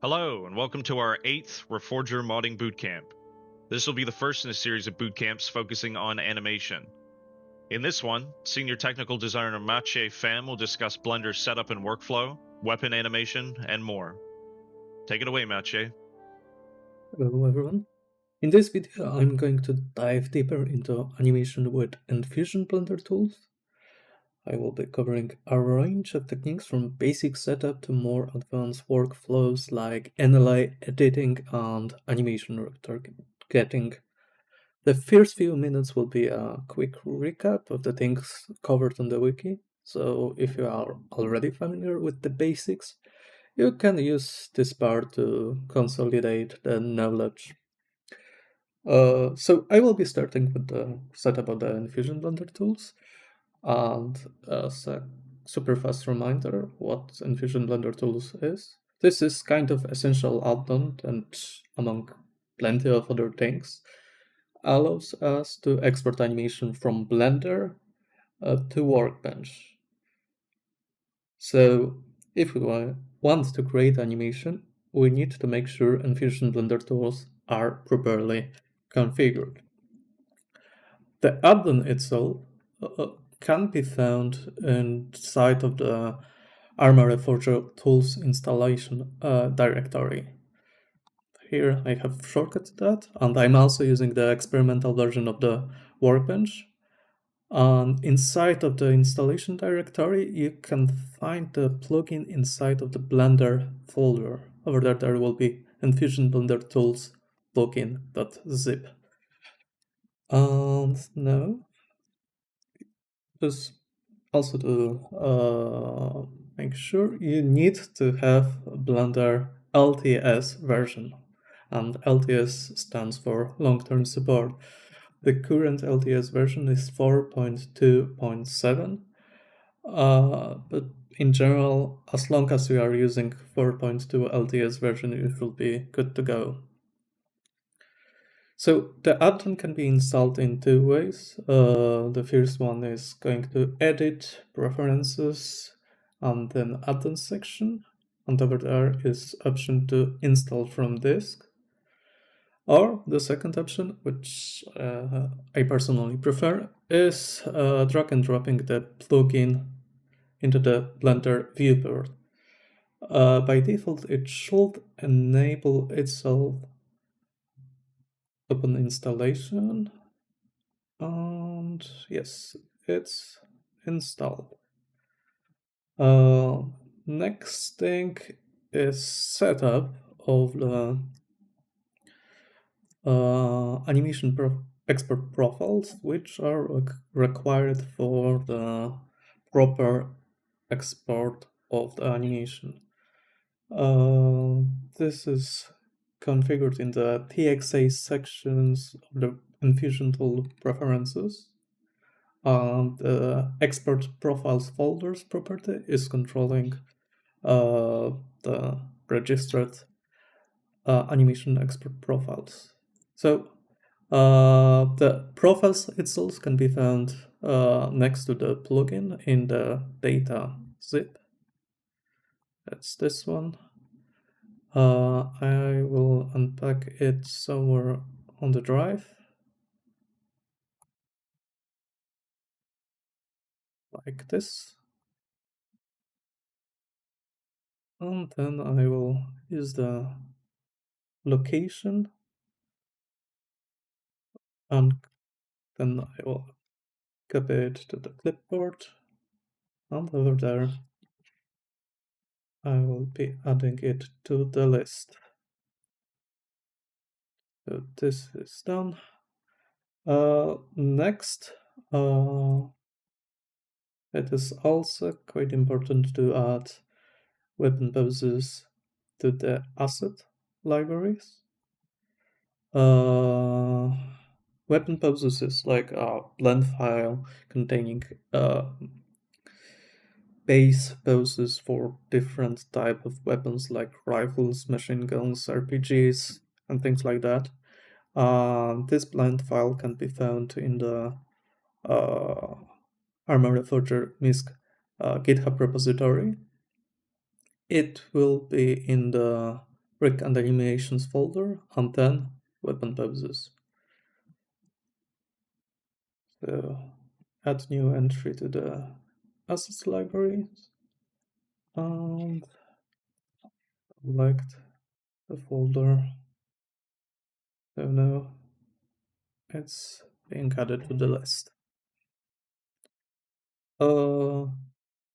Hello, and welcome to our 8th Reforger modding bootcamp. This will be the first in a series of bootcamps focusing on animation. In this one, Senior Technical Designer Maciej Pham will discuss Blender's setup and workflow, weapon animation, and more. Take it away, Maciej. Hello everyone. In this video I'm going to dive deeper into animation with Envision Blender tools. I will be covering a range of techniques from basic setup to more advanced workflows like NLI editing and animation retargeting. The first few minutes will be a quick recap of the things covered on the wiki, so if you are already familiar with the basics, you can use this part to consolidate the knowledge. So I will be starting with the setup of the Envision Blender tools, and as a super fast reminder, what Envision Blender tools is. This is kind of essential add-on, and among plenty of other things, allows us to export animation from Blender to Workbench. So if we want to create animation, we need to make sure Envision Blender tools are properly configured. The add-on itself can be found inside of the Arma Reforger tools installation directory. Here I have shortcut that, and I'm also using the experimental version of the Workbench. And inside of the installation directory, you can find the plugin inside of the Blender folder. Over there will be Envision Blender Tools plugin.zip. And now, just also to make sure, you need to have Blender LTS version, and LTS stands for long-term support. The current LTS version is 4.2.7, but in general, as long as you are using 4.2 LTS version, it will be good to go. So the add-on can be installed in two ways. The first one is going to edit preferences and then add-on section, and over there is option to install from disk. Or the second option, which I personally prefer, is drag and dropping the plugin into the Blender viewport. By default, it should enable itself upon installation, and yes, it's installed. Next thing is setup of the animation export profiles, which are required for the proper export of the animation. This is configured in the TXA sections of the Envision tool preferences. The export profiles folders property is controlling the registered animation export profiles. So the profiles itself can be found next to the plugin in the data zip. That's this one. I will unpack it somewhere on the drive, like this. And then I will use the location, and then I will copy it to the clipboard, and over there I will be adding it to the list. So this is done. Next, it is also quite important to add weapon poses to the asset libraries. Weapon poses is like a blend file containing base poses for different type of weapons like rifles, machine guns, RPGs, and things like that. This blend file can be found in the Arma Reforger MISC GitHub repository. It will be in the rig and animations folder, and then weapon poses. So add new entry to the assets library and select the folder. So now it's being added to the list.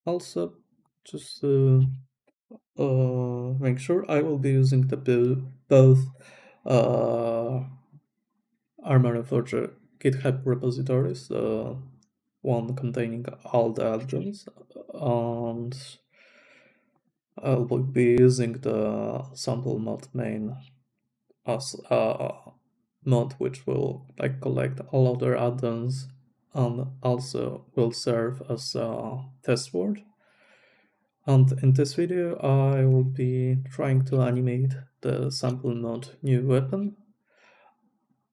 Also, just to make sure, I will be using the both Arma Reforger GitHub repositories, one containing all the add-ons, and I will be using the sample mod main as a mod which will like collect all other add-ons and also will serve as a test word. And in this video I will be trying to animate the sample mod new weapon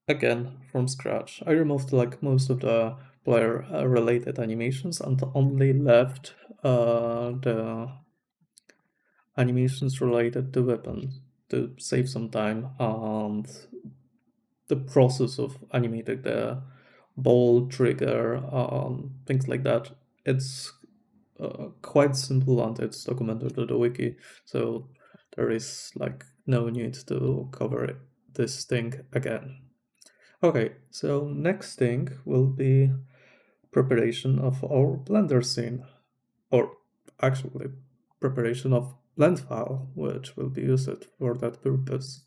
again from scratch. I removed like most of the player related animations and only left the animations related to weapons to save some time, and the process of animating the ball trigger, things like that. It's quite simple and it's documented to the wiki, so there is like no need to cover this thing again. Okay, so next thing will be preparation of our Blender scene, or actually preparation of blend file, which will be used for that purpose.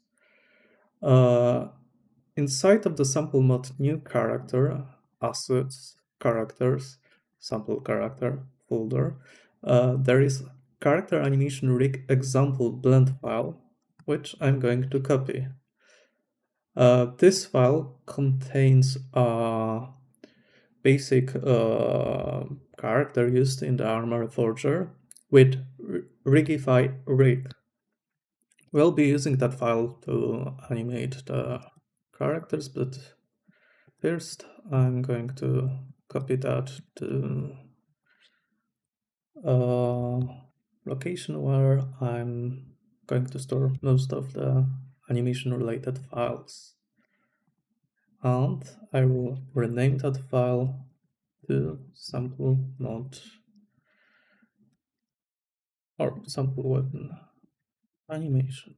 Inside of the sample mod new character, assets, characters, sample character folder, there is character animation rig example blend file, which I'm going to copy. This file contains a basic character used in the Arma Reforger with rigify rig. We'll be using that file to animate the characters, but first I'm going to copy that to a location where I'm going to store most of the animation related files. And I will rename that file to sample mod or sample weapon animation.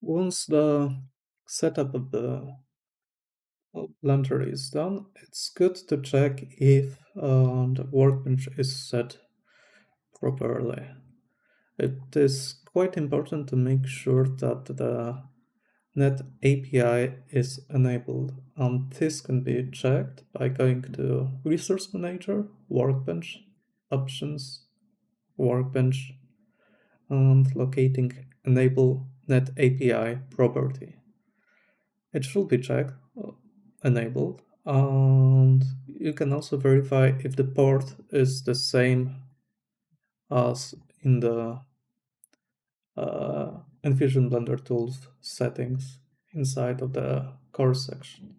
Once the setup of the Blender is done, it's good to check if the workbench is set properly. It is quite important to make sure that the Net API is enabled, and this can be checked by going to Resource Manager, Workbench, Options, Workbench, and locating Enable Net API property. It should be checked, enabled, and you can also verify if the port is the same as in the Envision Blender Tools settings inside of the core section.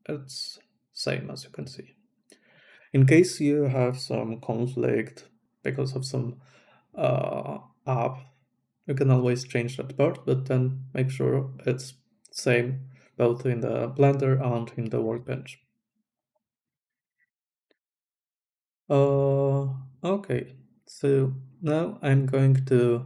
It's same as you can see. In case you have some conflict because of some app, you can always change that part, but then make sure it's same both in the Blender and in the workbench. Okay, so now I'm going to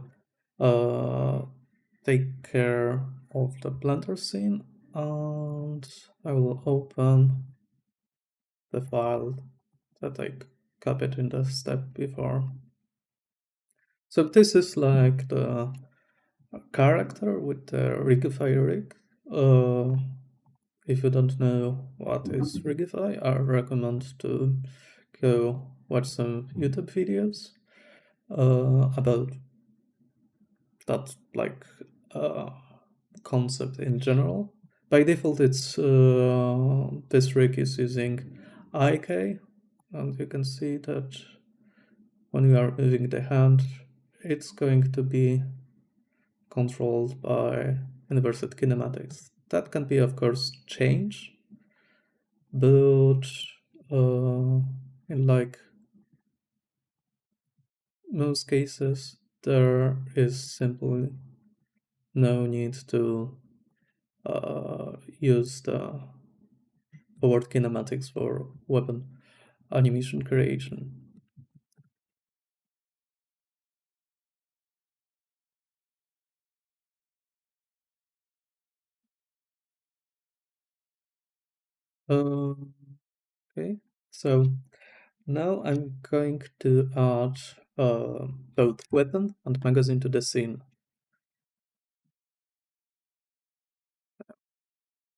take care of the Blender scene, and I will open the file that I copied in the step before. So this is like the character with the Rigify rig. If you don't know what is Rigify, I recommend to go watch some YouTube videos about that like concept in general. By default, it's this rig is using IK, and you can see that when you are moving the hand, it's going to be controlled by inverted kinematics. That can be, of course, changed, but in like most cases, there is simply no need to use the forward kinematics for weapon animation creation. Okay, so now I'm going to add both weapon and magazine to the scene.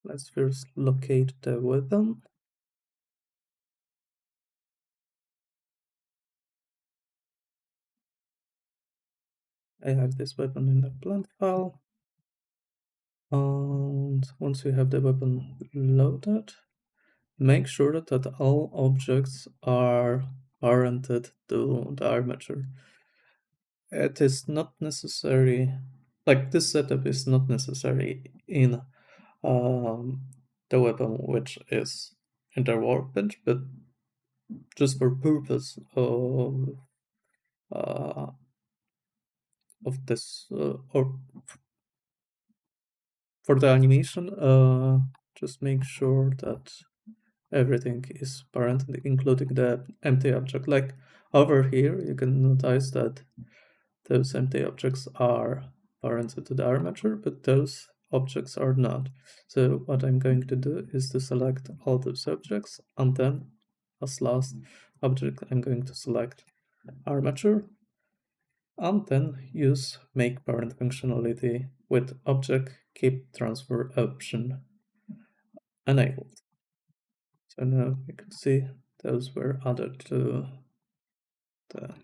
Let's first locate the weapon. I have this weapon in the plant file. And once you have the weapon loaded, make sure that all objects are parented to the armature. It is not necessary, like this setup is not necessary in the weapon which is in the workbench, but just for purpose uh, of this or for the animation, just make sure that everything is parented, including the empty object. Like over here, you can notice that those empty objects are parented to the armature, but those objects are not. So what I'm going to do is to select all those objects, and then as last object, I'm going to select armature, and then use make parent functionality with object keep transfer option enabled. So now you can see those were added to the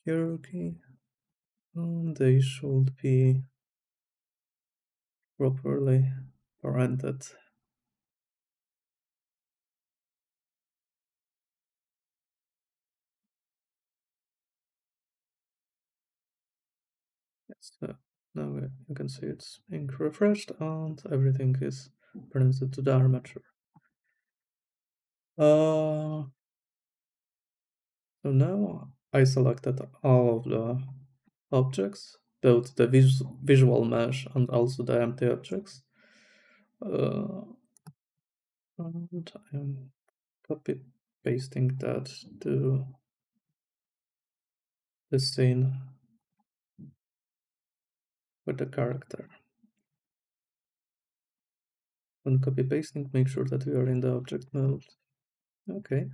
hierarchy, and they should be properly parented. Yes, so now you can see it's being refreshed and everything is parented to the armature. So now I selected all of the objects, both the visual mesh and also the empty objects. And I'm copy pasting that to the scene with the character. When copy pasting, make sure that we are in the object mode. Okay.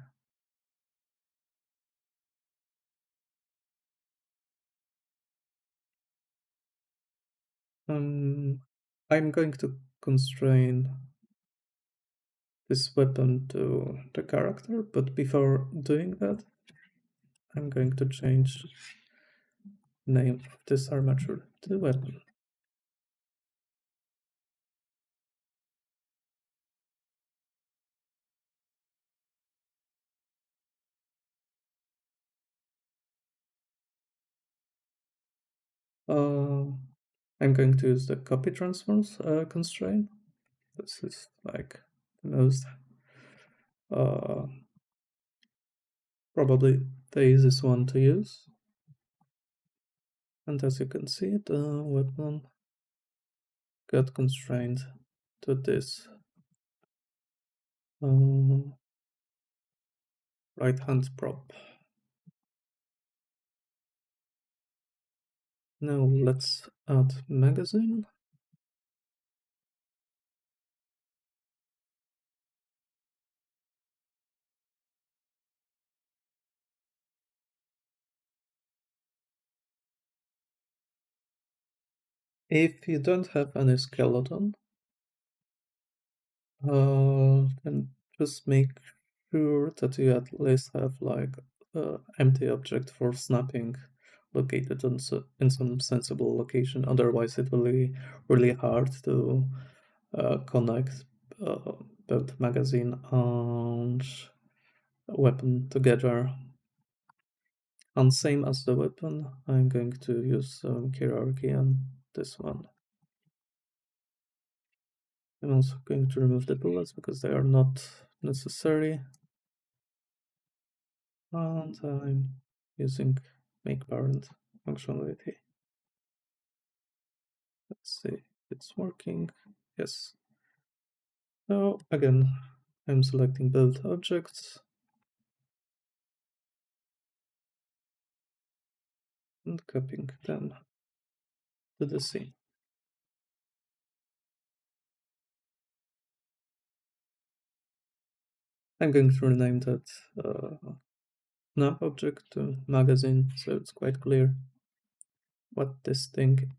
I'm going to constrain this weapon to the character, but before doing that, I'm going to change name of this armature to the weapon. I'm going to use the copy transforms constraint. This is like the most probably the easiest one to use. And as you can see, the weapon got constrained to this right hand prop. Now let's add magazine. If you don't have any skeleton, then just make sure that you at least have like empty object for snapping located in some sensible location. Otherwise, it will be really hard to connect both magazine and weapon together. And same as the weapon, I'm going to use hierarchy on this one. I'm also going to remove the bullets because they are not necessary. And I'm using make parent functionality. Let's see if it's working. Yes. Now again, I'm selecting both objects and copying them to the scene. I'm going to rename that snap object to magazine, so it's quite clear what this thing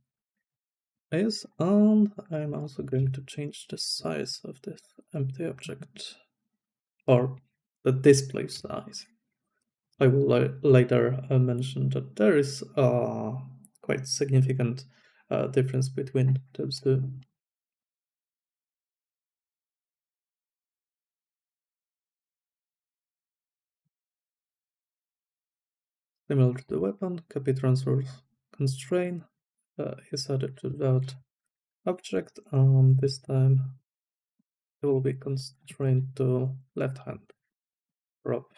is, and I'm also going to change the size of this empty object, or the display size. I will later mention that there is a quite significant difference between those two. Similar to the weapon, copy transfers constrain is added to that object, and this time it will be constrained to left hand prop.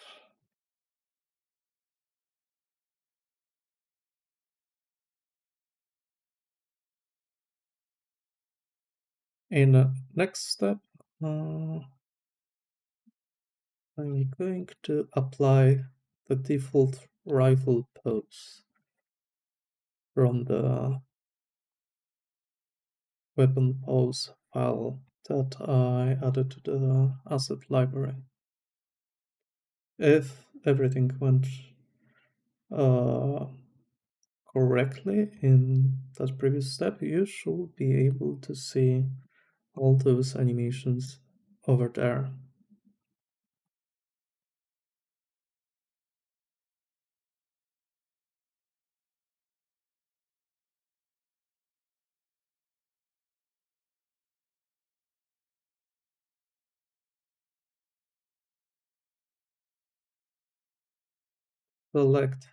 In the next step, I'm going to apply the default rifle pose from the weapon pose file that I added to the asset library. If everything went correctly in that previous step, you should be able to see all those animations over there. Select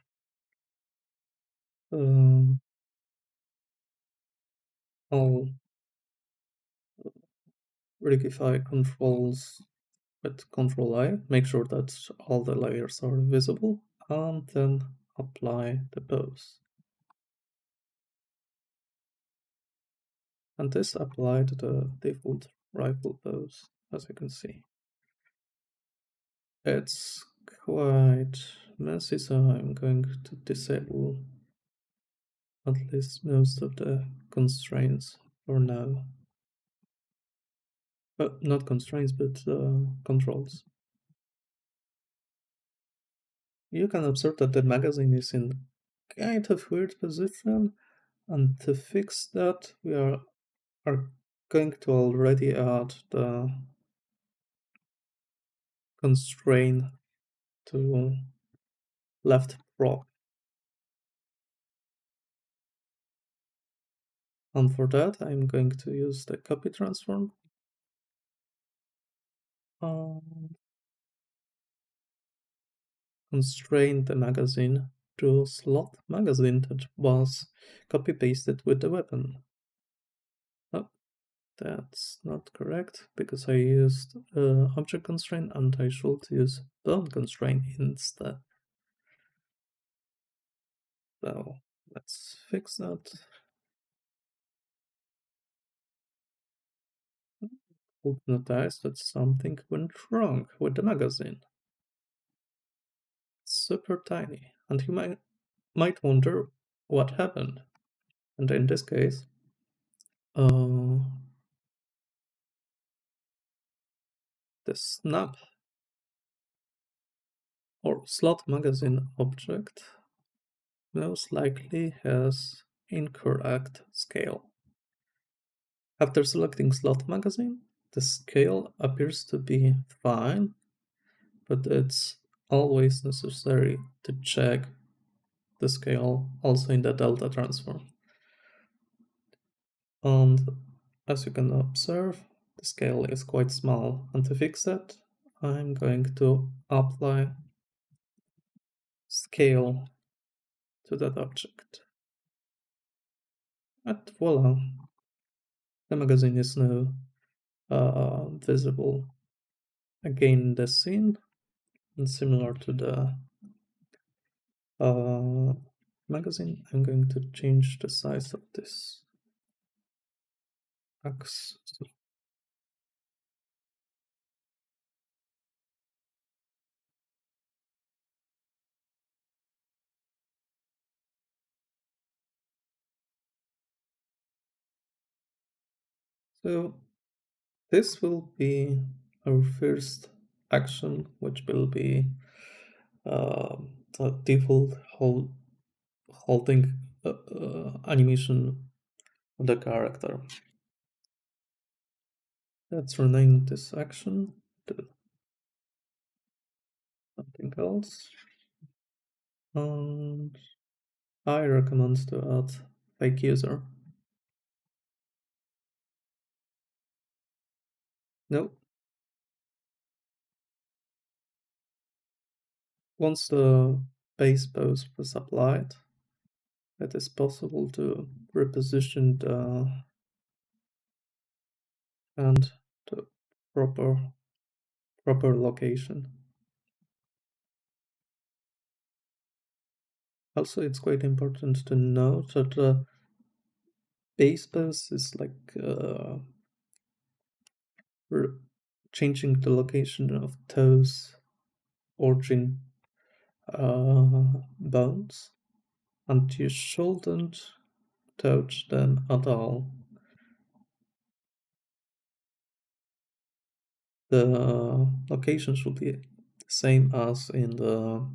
all rigify controls with Control I, make sure that all the layers are visible, and then apply the pose. And this applied the default rifle pose, as you can see. It's quite messy, so I'm going to disable at least most of the constraints for now. Not constraints, but controls. You can observe that the magazine is in kind of weird position, and to fix that, we are going to already add the constrain to left prop. And for that, I'm going to use the copy transform. Constrain the magazine to slot magazine that was copy pasted with the weapon. Oh, that's not correct because I used object constraint and I should use bone constraint instead. So let's fix that. Would notice that something went wrong with the magazine. It's super tiny, and you might wonder what happened. And in this case, the snap or slot magazine object most likely has incorrect scale. After selecting slot magazine, the scale appears to be fine, but it's always necessary to check the scale also in the delta transform. And as you can observe, the scale is quite small, and to fix that, I'm going to apply scale to that object. And voila, the magazine is now visible again in the scene, and similar to the magazine, I'm going to change the size of this X. So this will be our first action, which will be a default holding animation of the character. Let's rename this action to something else. And I recommend to add fake user. No. Once the base pose was applied, it is possible to reposition the hand to proper location. Also, it's quite important to note that the base pose is like changing the location of toes origin bones, and you shouldn't touch them at all. The location should be the same as in the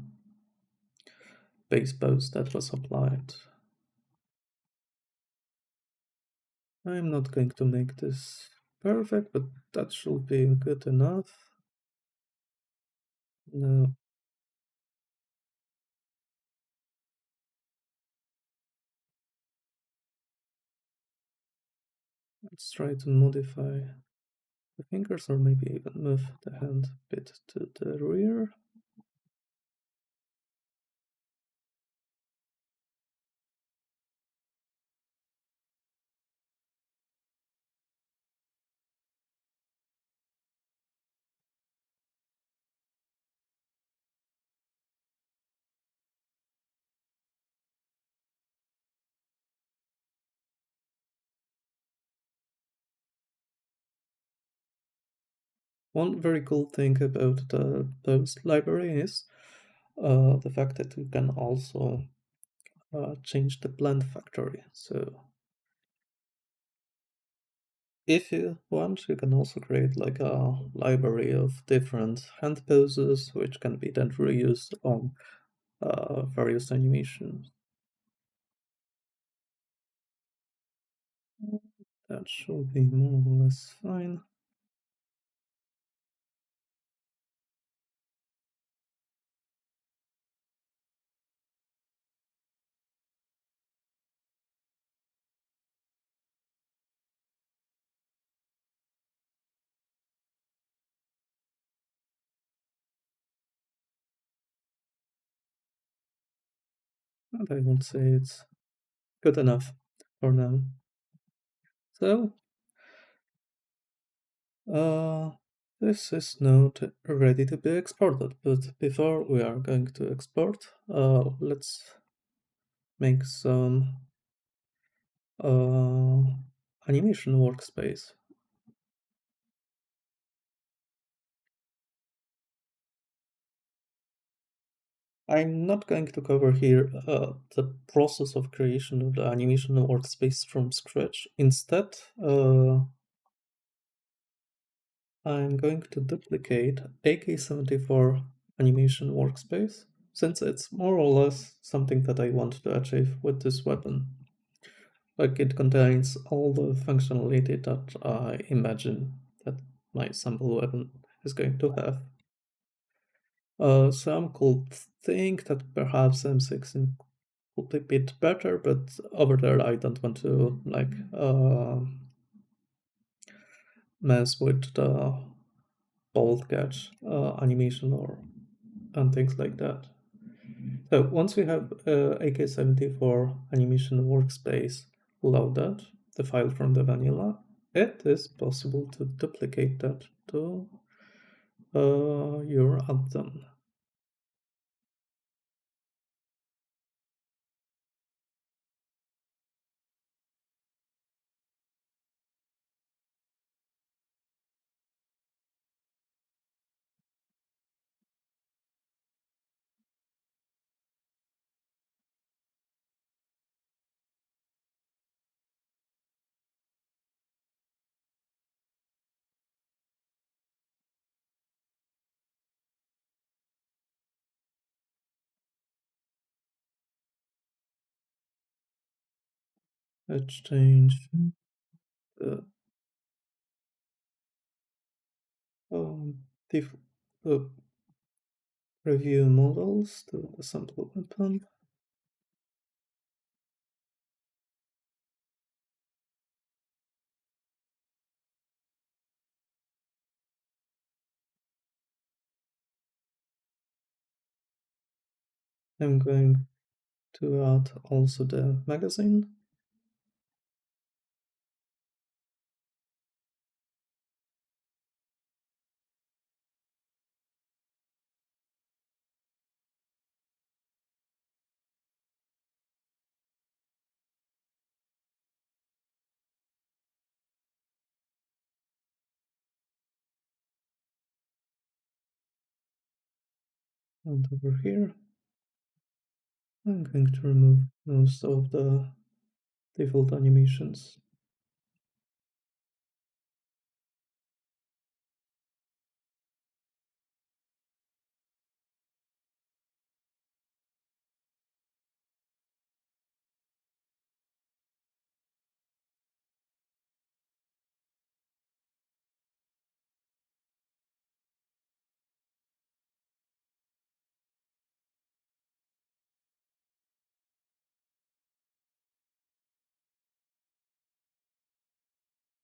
base pose that was applied. I'm not going to make this perfect, but that should be good enough. No. Let's try to modify the fingers, or maybe even move the hand a bit to the rear. One very cool thing about the pose library is the fact that you can also change the blend factory. So if you want, you can also create like a library of different hand poses, which can be then reused on various animations. That should be more or less fine. And I would say it's good enough for now. So, this is now ready to be exported, but before we are going to export, let's make some animation workspace. I'm not going to cover here the process of creation of the animation workspace from scratch. Instead, I'm going to duplicate AK-74 animation workspace, since it's more or less something that I want to achieve with this weapon. Like, it contains all the functionality that I imagine that my sample weapon is going to have. Some could think that perhaps M6 could be a bit better, but over there I don't want to like mess with the bolt catch animation and things like that. So once we have AK-74 animation workspace loaded, the file from the vanilla, it is possible to duplicate that to your add-on. Let's change the diff review models to the sample weapon. I'm going to add also the magazine. And over here, I'm going to remove most of the default animations.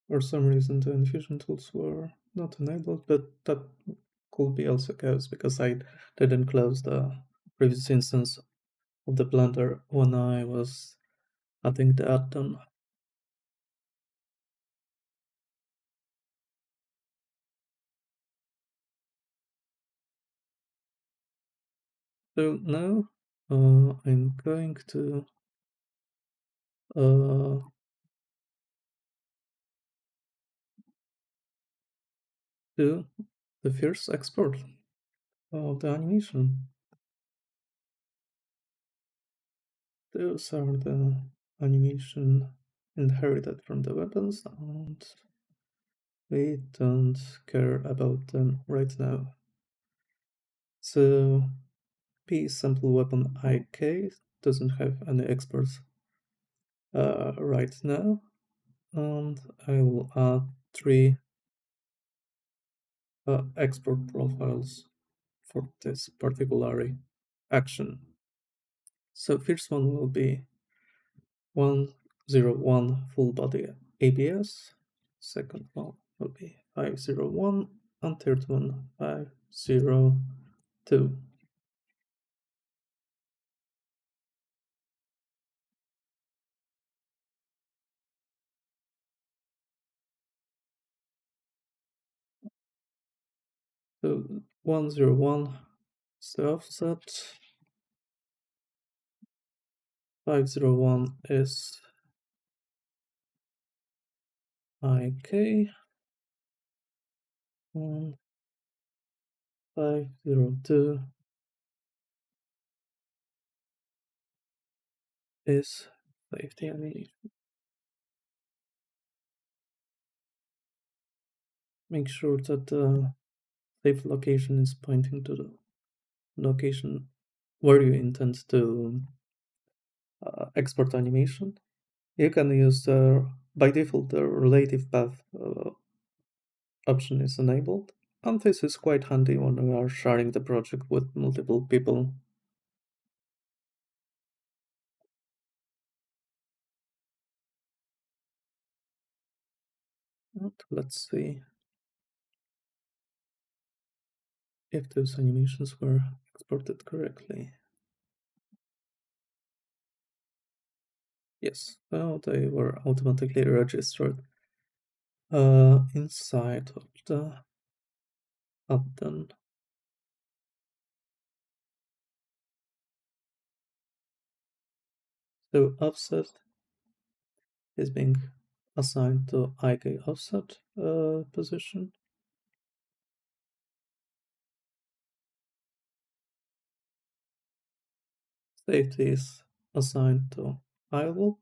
For some reason, the infusion tools were not enabled, but that could be also cause because I didn't close the previous instance of the Blender when I was adding the add-on. So now I'm going to do the first export of the animation. Those are the animation inherited from the weapons, and we don't care about them right now. So P sample weapon IK doesn't have any exports right now, and I will add 3 export profiles for this particular action. So first one will be 101 full body ABS, second one will be 501, and third one 502. So 101 is the offset, 501 is IK, and 502 is safety animation. Make sure that the safe location is pointing to the location where you intend to export animation. You can use by default the relative path option is enabled, and this is quite handy when we are sharing the project with multiple people. And let's see if those animations were exported correctly. Yes, well, they were automatically registered inside of the add-on. So offset is being assigned to IK offset position. Safety is assigned to idle,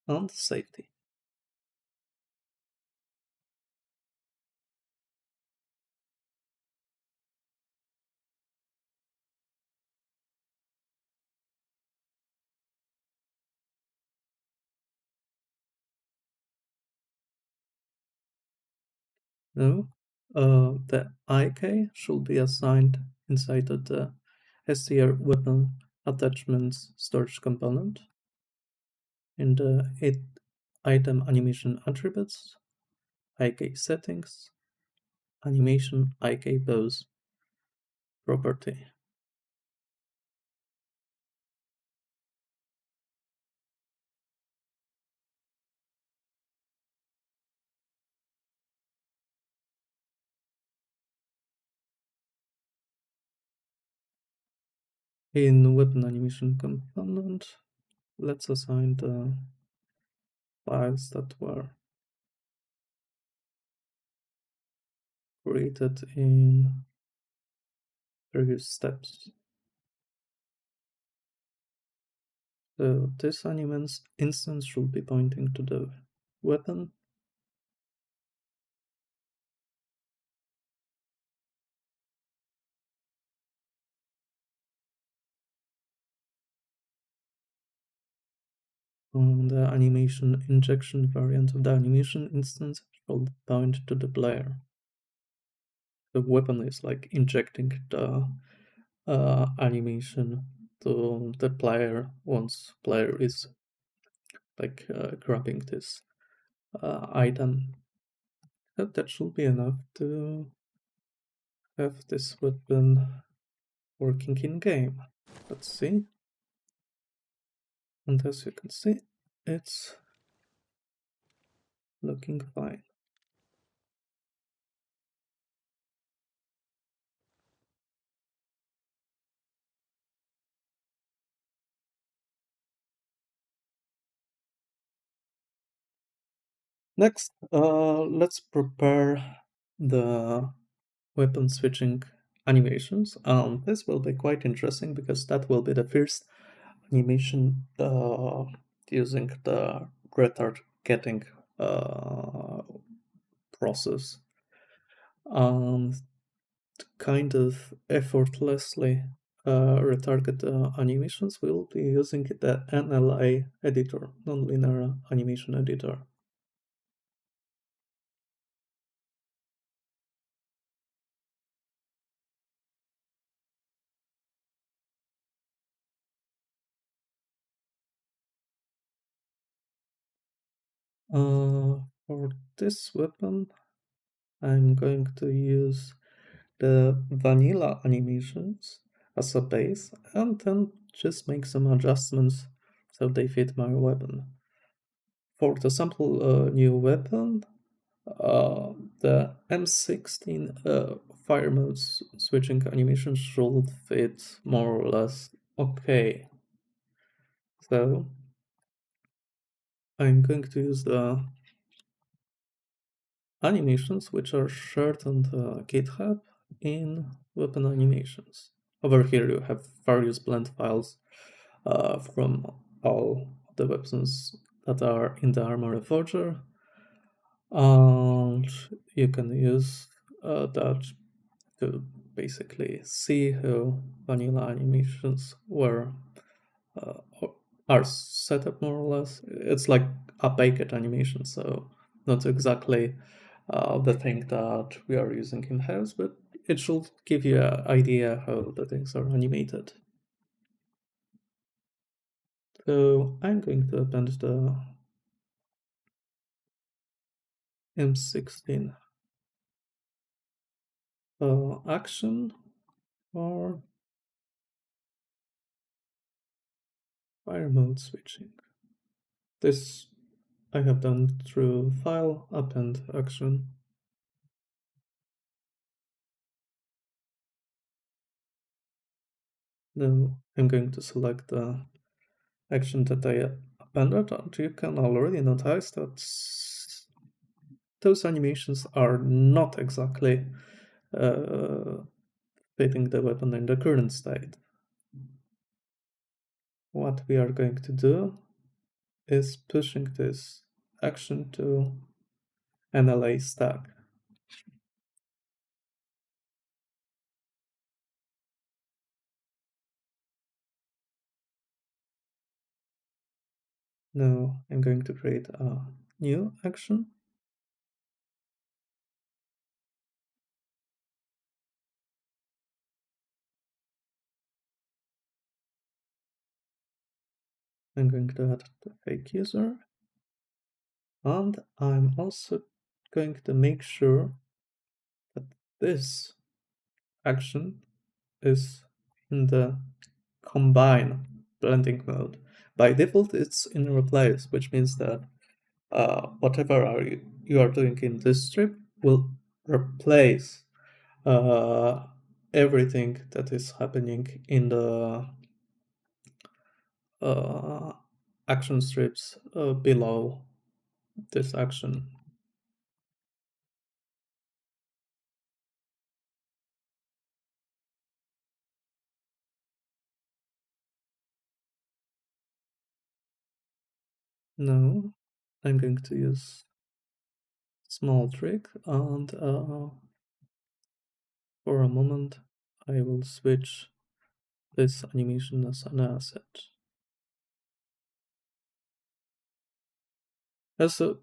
and safety. No. The IK should be assigned inside of the STR weapon attachments storage component in the item animation attributes, IK settings, animation IK pose property. In weapon animation component, let's assign the files that were created in previous steps. So this anime's instance should be pointing to the weapon. The animation injection variant of the animation instance should point to the player. The weapon is like injecting the animation to the player once player is like grabbing this item. That should be enough to have this weapon working in game. Let's see. And as you can see, it's looking fine. Next, let's prepare the weapon switching animations. This will be quite interesting because that will be the first animation using the retargeting process. Kind of effortlessly retarget animations, we'll be using the NLA editor, nonlinear animation editor. For this weapon, I'm going to use the vanilla animations as a base and then just make some adjustments so they fit my weapon. For the sample new weapon, the M16 fire mode switching animation should fit more or less okay. So I'm going to use the animations which are shared on the GitHub in weapon animations. Over here you have various blend files from all the weapons that are in the Arma Reforger, and you can use that to basically see how vanilla animations were uh, are set up more or less. It's like a baked animation, so not exactly the thing that we are using in house, but it should give you an idea how the things are animated. So I'm going to append the M16 action or fire mode switching. This I have done through file append action. Now I'm going to select the action that I appended, and you can already notice that those animations are not exactly fitting the weapon in the current state. What we are going to do is pushing this action to NLA stack. Now I'm going to create a new action. I'm going to add the fake user. And I'm also going to make sure that this action is in the combine blending mode. By default, it's in replace, which means that whatever you are doing in this strip will replace everything that is happening in the action strips below this action. Now I'm going to use small trick, and for a moment I will switch this animation as an asset. Also,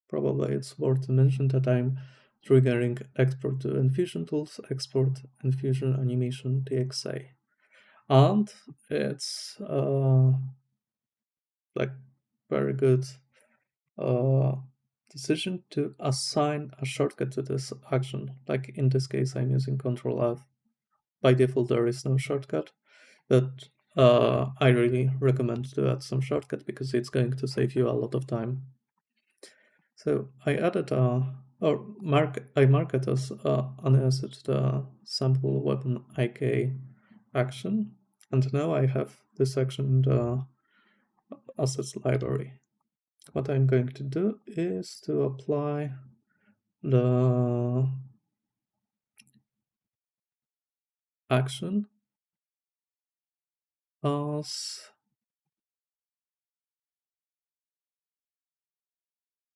probably it's worth to mention that I'm triggering export to Enfusion tools, export Enfusion animation DXA. And it's like very good decision to assign a shortcut to this action. Like in this case, I'm using Control F. By default, there is no shortcut, but I really recommend to add some shortcut because it's going to save you a lot of time. So I added I mark it as an asset the sample weapon IK action, and now I have this action in the assets library. What I'm going to do is to apply the action as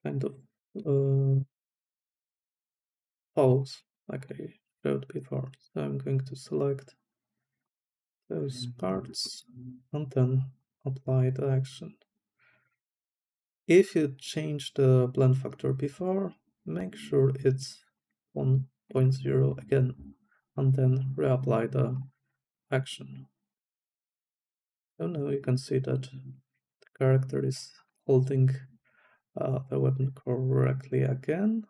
kind of follows, like I showed before. So I'm going to select those parts and then apply the action. If you change the blend factor before, make sure it's 1.0 again, and then reapply the action. So now you can see that the character is holding the weapon correctly again,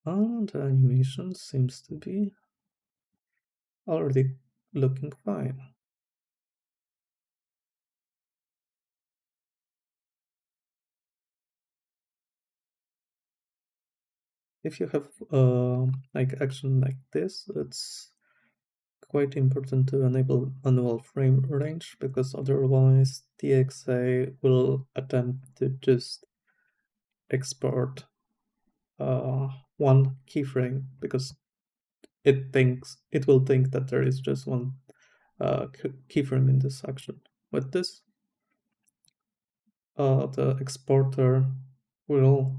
and the animation seems to be already looking fine. If you have like action like this, it's quite important to enable manual frame range, because otherwise DXA will attempt to just export one keyframe, because it will think that there is just one keyframe in this action. With this, the exporter will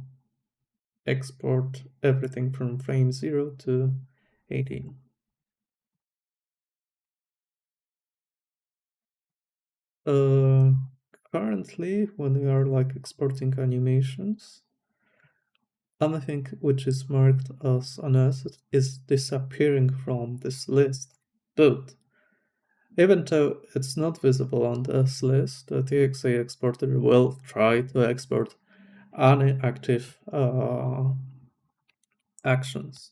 export everything from frame 0 to 18. Currently, when we are like exporting animations, anything which is marked as an asset is disappearing from this list. But even though it's not visible on this list, the TXA exporter will try to export any active actions.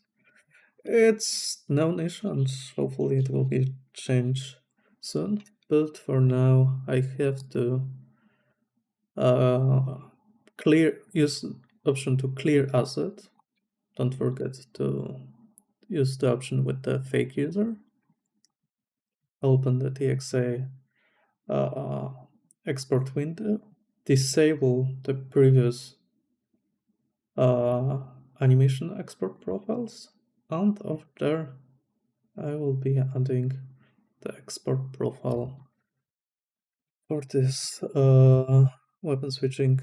It's known issue, and hopefully it will be changed soon. But for now, I have to use option to clear asset. Don't forget to use the option with the fake user. Open the TXA export window. Disable the previous animation export profiles, and over there I will be adding the export profile for this weapon switching,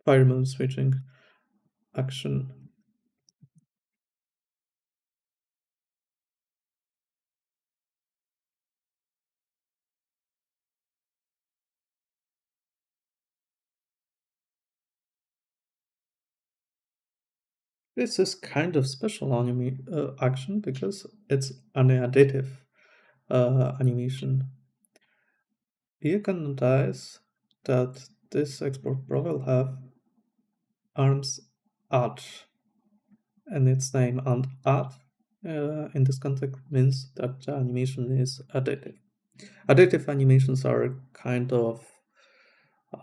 fireman switching action. This is kind of special action because it's an additive. animation, you can notice that this export profile have arms add and its name, and add in this context means that the animation is additive. Additive animations are kind of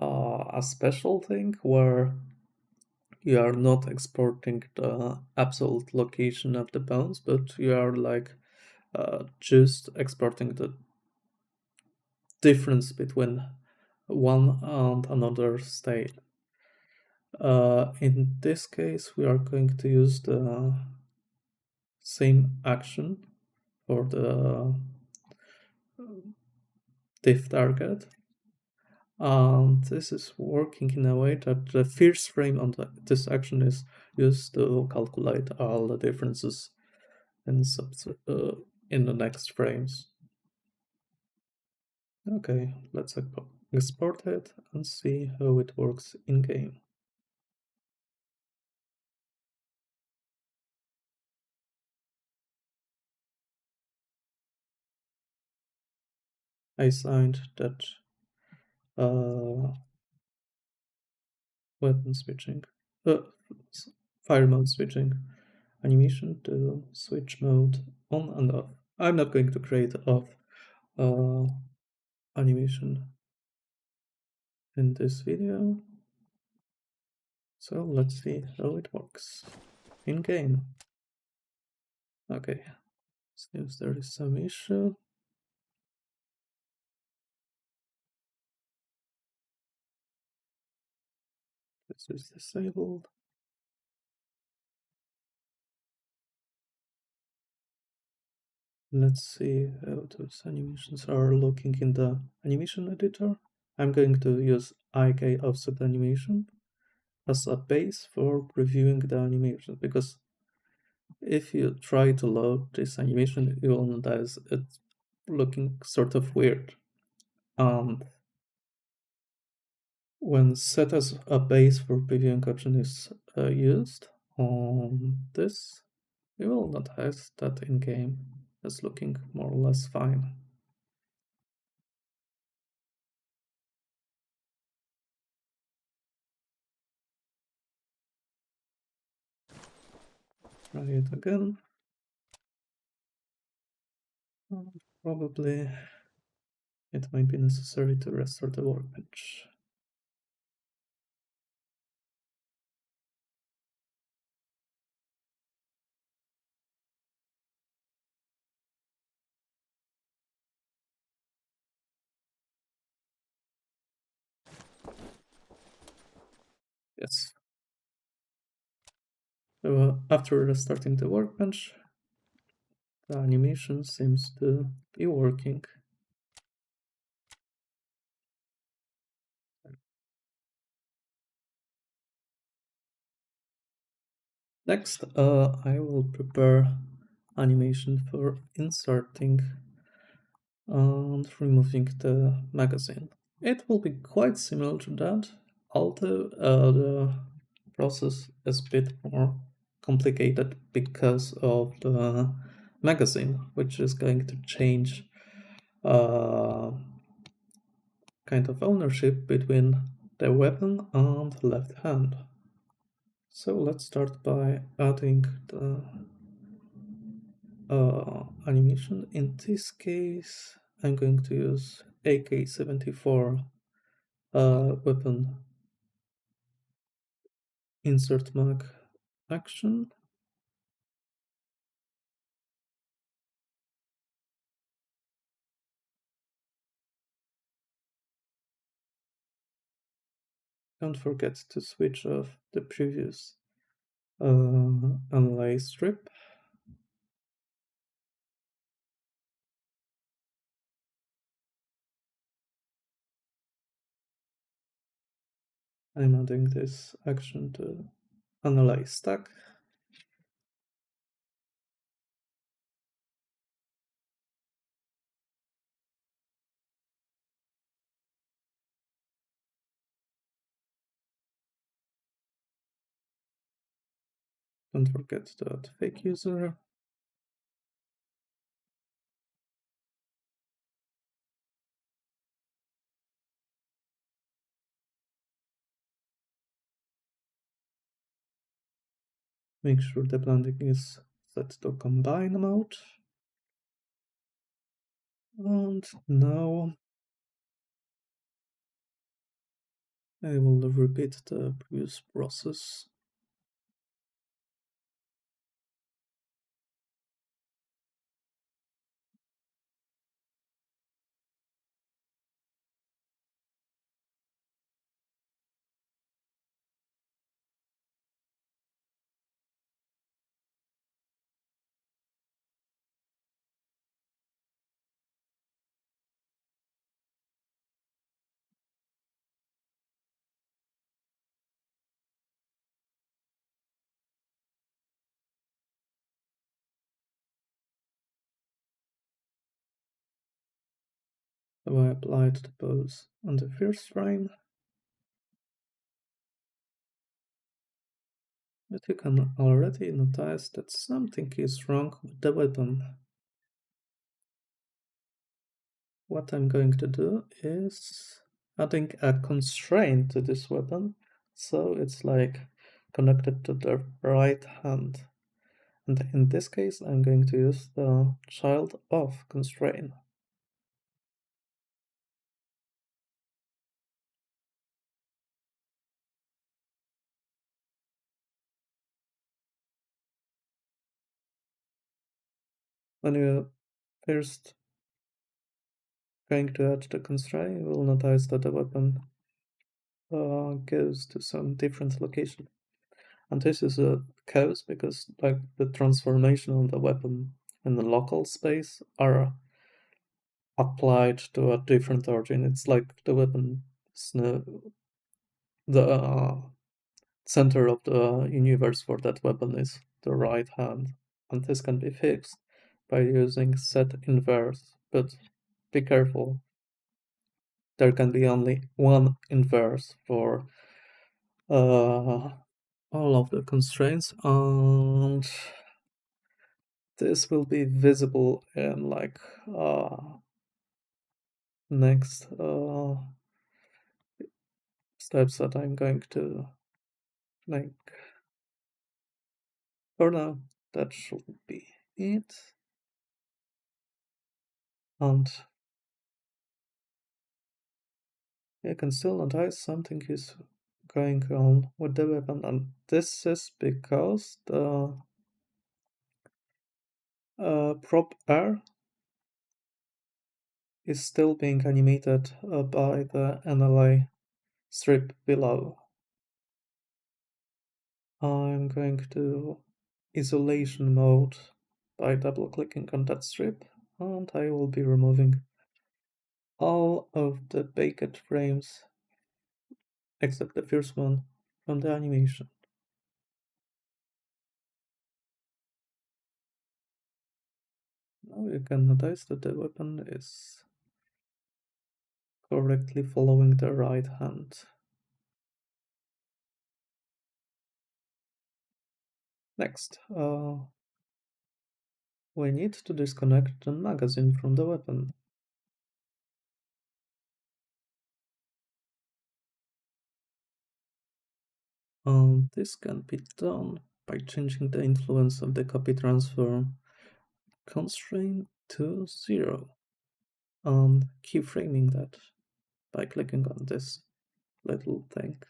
a special thing where you are not exporting the absolute location of the bounds, but you are like just exporting the difference between one and another state. In this case, we are going to use the same action for the diff target. And this is working in a way that the first frame on this action is used to calculate all the differences in, in the next frames. Okay, let's export it and see how it works in game. I assigned that weapon switching, fire mode switching animation to switch mode on and off. I'm not going to create off animation in this video. So let's see how it works in game. Okay, seems there is some issue. This is disabled. Let's see how those animations are looking in the animation editor. I'm going to use IK offset animation as a base for previewing the animation, because if you try to load this animation, you will notice it's looking sort of weird. And when set as a base for previewing option is used on this, you will notice that in game it's looking more or less fine. Try it again. Probably it might be necessary to restore the workbench. Yes. So after restarting the workbench, the animation seems to be working. Next, I will prepare animation for inserting and removing the magazine. It will be quite similar to that, although the process is a bit more complicated because of the magazine, which is going to change kind of ownership between the weapon and left hand. So let's start by adding the animation. In this case, I'm going to use AK-74 weapon insert mag action. Don't forget to switch off the previous analyze strip. I'm adding this action to analyze stack. Don't forget to add fake user. Make sure the blending is set to combine mode. And now I will repeat the previous process. So I applied the pose on the first frame. But you can already notice that something is wrong with the weapon. What I'm going to do is adding a constraint to this weapon, so it's like connected to the right hand. And in this case, I'm going to use the child of constrain. When you first going to add the constraint, you will notice that the weapon goes to some different location. And this is a cause because like the transformation of the weapon in the local space are applied to a different origin. It's like the weapon is the center of the universe for that weapon is the right hand, and this can be fixed by using set inverse. But be careful, there can be only one inverse for all of the constraints, and this will be visible in like next steps that I'm going to make. For now, that should be it. And you can still notice something is going on with the weapon, and this is because the prop R is still being animated by the NLA strip below. I'm going to isolation mode by double clicking on that strip, and I will be removing all of the baked frames except the first one from the animation. Now you can notice that the weapon is correctly following the right hand. Next, we need to disconnect the magazine from the weapon. This can be done by changing the influence of the copy transfer constraint to 0 and keyframing that by clicking on this little thing.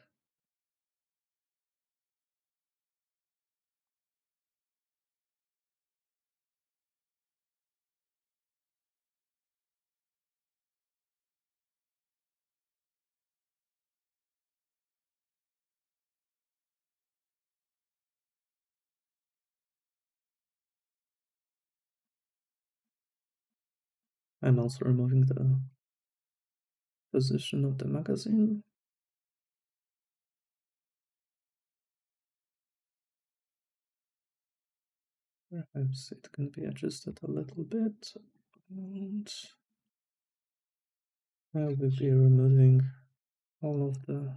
I'm also removing the position of the magazine. Perhaps it can be adjusted a little bit, and I will be removing all of the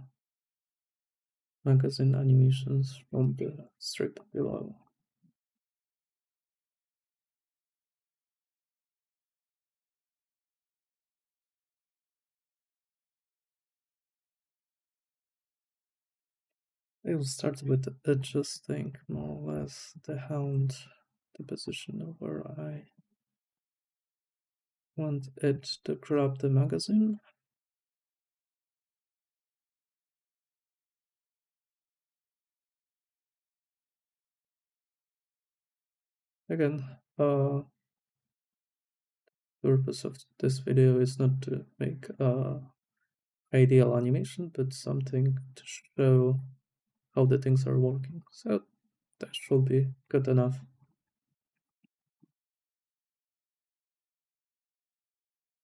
magazine animations from the strip below. I will start with adjusting more or less the hand, the position where I want it to grab the magazine. Again, purpose of this video is not to make ideal animation, but something to show how the things are working. So that should be good enough.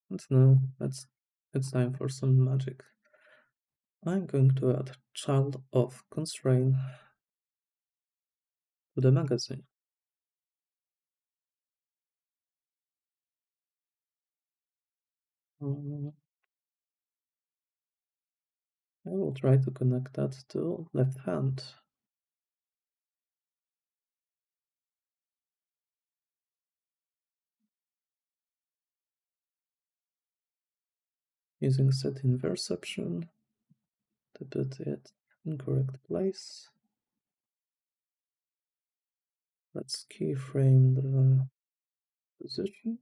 And now it's time for some magic. I'm going to add child of constrain to the magazine. I will try to connect that to left hand. Using set inverse option to put it in correct place. Let's keyframe the position.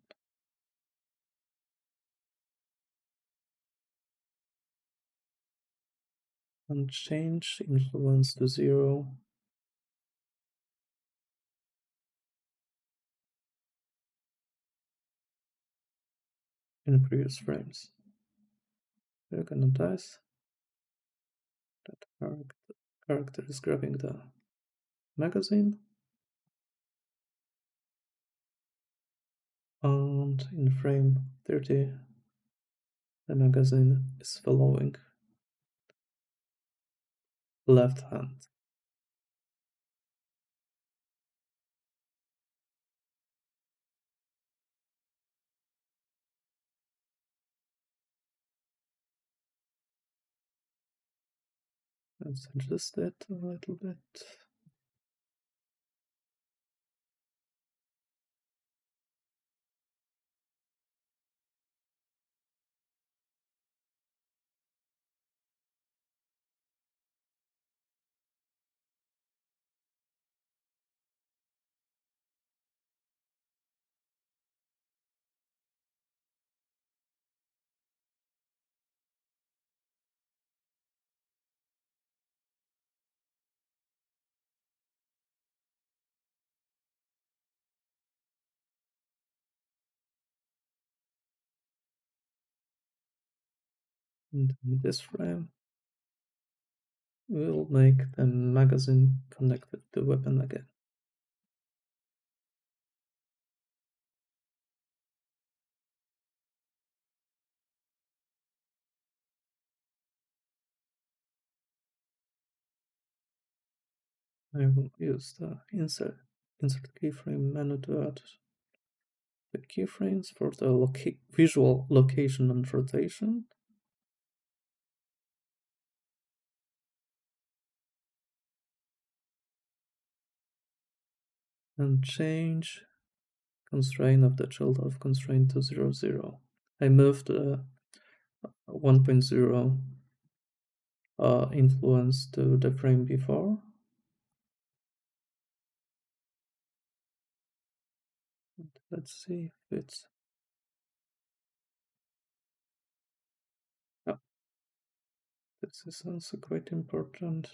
And change influence to 0. In previous frames. We're gonna dice. That character is grabbing the magazine. And in frame 30, the magazine is following left hand. Let's adjust it a little bit. And in this frame, we'll make the magazine connected to the weapon again. I will use the insert keyframe menu to add the keyframes for the visual location and rotation. And change constraint of the child of constraint to 0, 0. I moved 1.0 influence to the frame before. Let's see if it's... Oh, this is also quite important.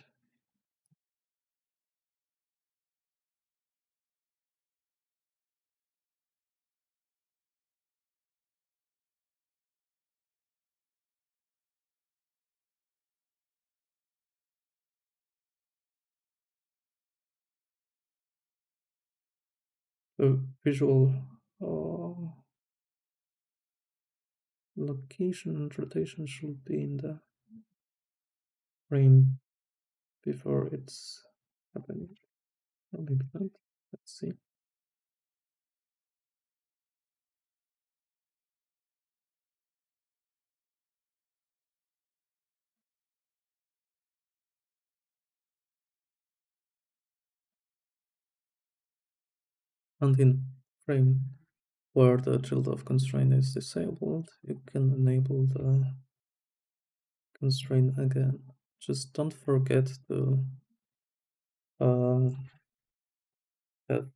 The visual location and rotation should be in the frame before it's happening. Or maybe not. Let's see. And in frame where the child of constraint is disabled, you can enable the constraint again. Just don't forget to have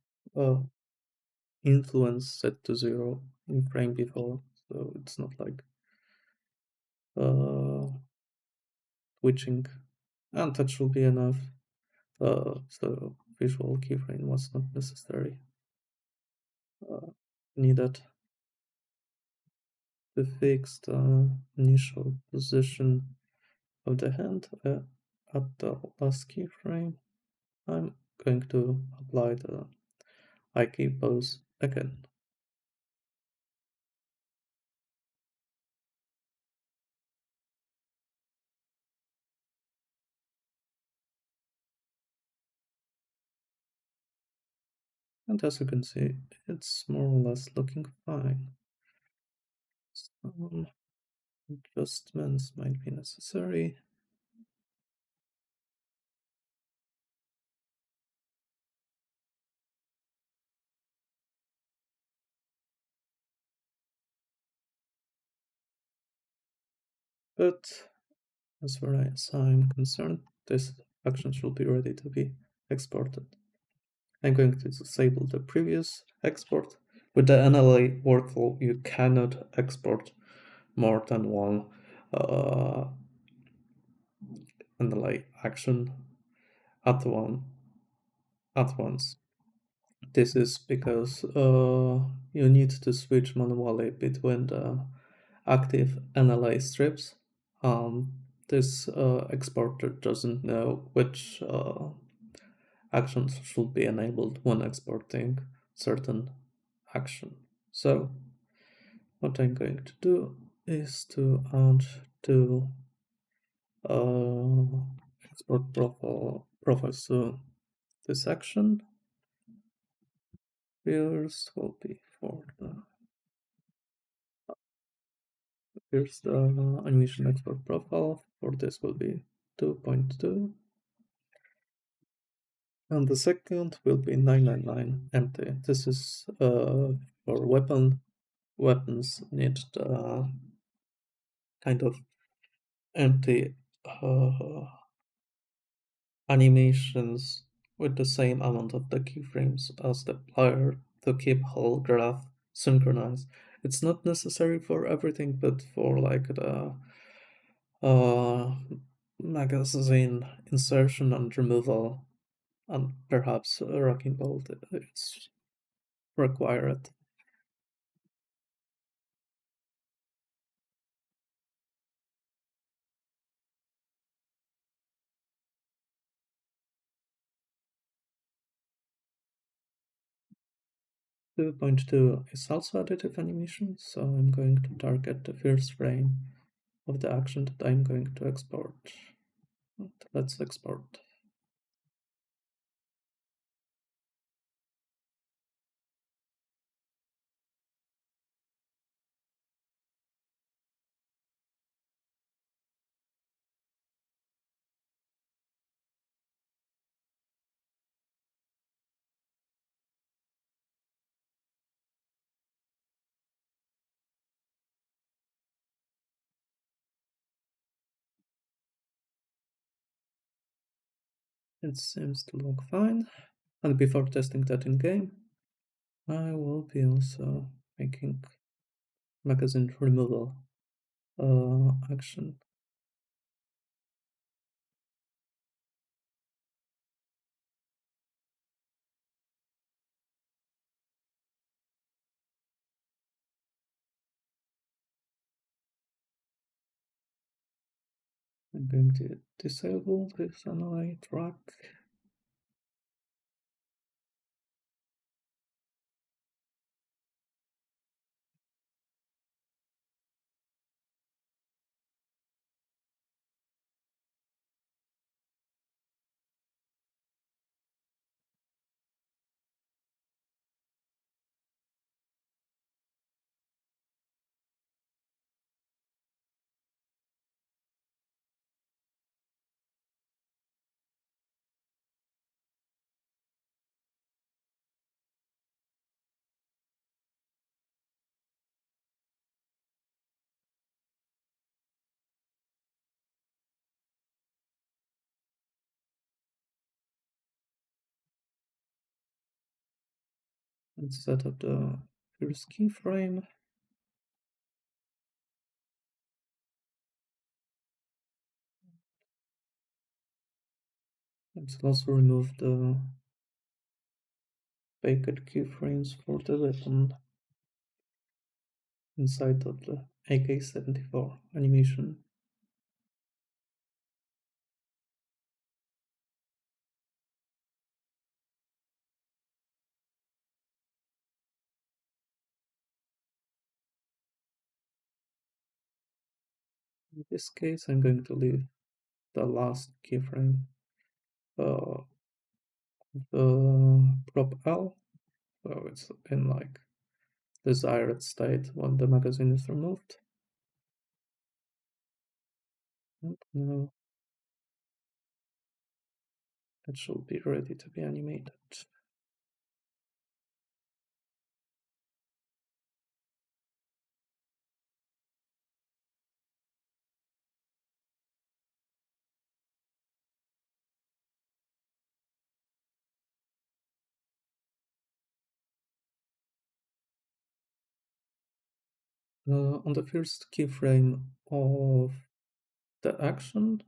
influence set to 0 in frame before, so it's not like twitching, and that should be enough. So visual keyframe was not necessary needed to fix the initial position of the hand at the last keyframe. I'm going to apply the I key pose again. And as you can see, it's more or less looking fine. Some adjustments might be necessary. But as far as I'm concerned, this action should be ready to be exported. I'm going to disable the previous export. With the NLA workflow, you cannot export more than one NLA action at once. This is because you need to switch manually between the active NLA strips. This exporter doesn't know which actions should be enabled when exporting certain action. So what I'm going to do is to add two export profiles to this action. First will be for the here's the animation export profile. For this will be 2.2. And the second will be 999 empty. This is for weapons need the kind of empty animations with the same amount of the keyframes as the player to keep whole graph synchronized. It's not necessary for everything, but for like the magazine insertion and removal, and perhaps rocking bolt, it's required. 2.2 is also additive animation, so I'm going to target the first frame of the action that I'm going to export. Let's export. It seems to look fine. And before testing that in game, I will be also making magazine removal action. I'm going to disable this NLA track. Let's set up the first keyframe. Let's also remove the baked keyframes for the weapon inside of the AK-74 animation. In this case, I'm going to leave the last keyframe the prop L, so it's in like desired state when the magazine is removed. And now it should be ready to be animated. On the first keyframe of the action,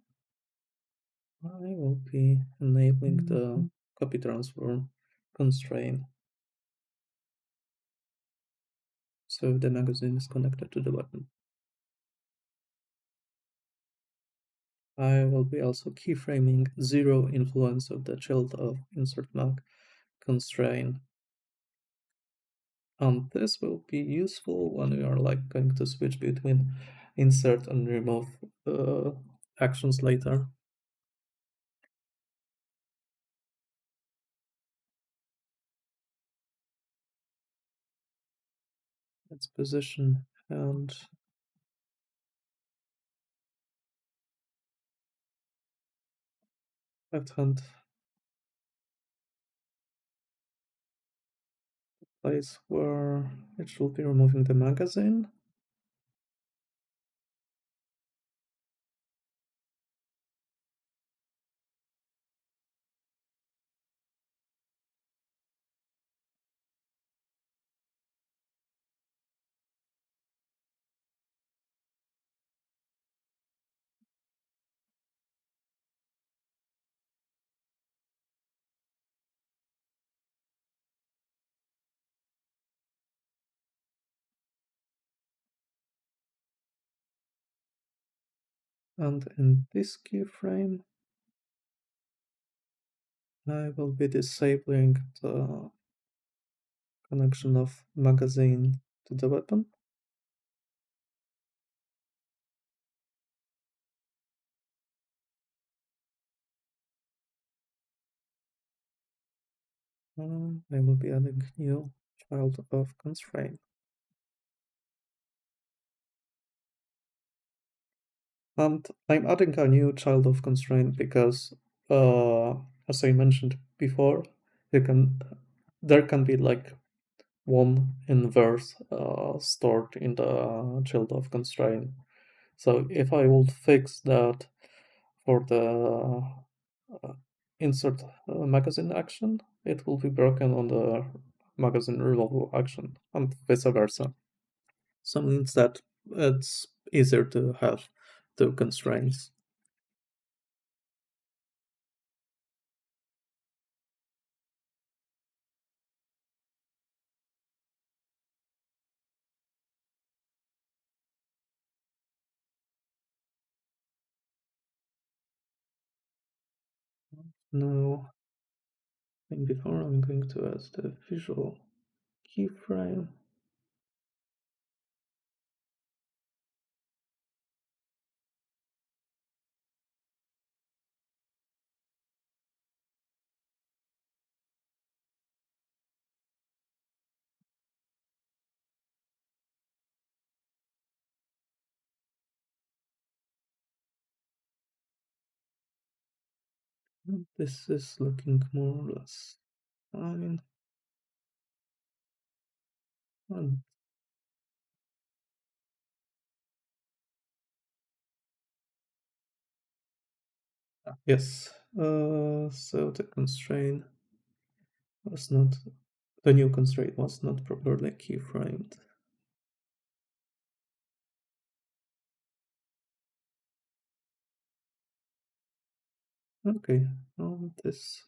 I will be enabling the copy transfer constraint. So the magazine is connected to the weapon. I will be also keyframing zero influence of the child of insert mag constraint. And this will be useful when we are like going to switch between insert and remove actions later. Let's position and left hand place where it should be removing the magazine. And in this keyframe, I will be disabling the connection of magazine to the weapon. I will be adding new child of constraint. And I'm adding a new child of constraint because, as I mentioned before, there can be like one inverse stored in the child of constraint. So if I will fix that for the insert magazine action, it will be broken on the magazine removal action, and vice versa. So means that it's easier to have two constraints. Now, and before I'm going to add the visual keyframe. This is looking more or less fine. And yes, so the constraint was not the new constraint was not properly keyframed. Okay, this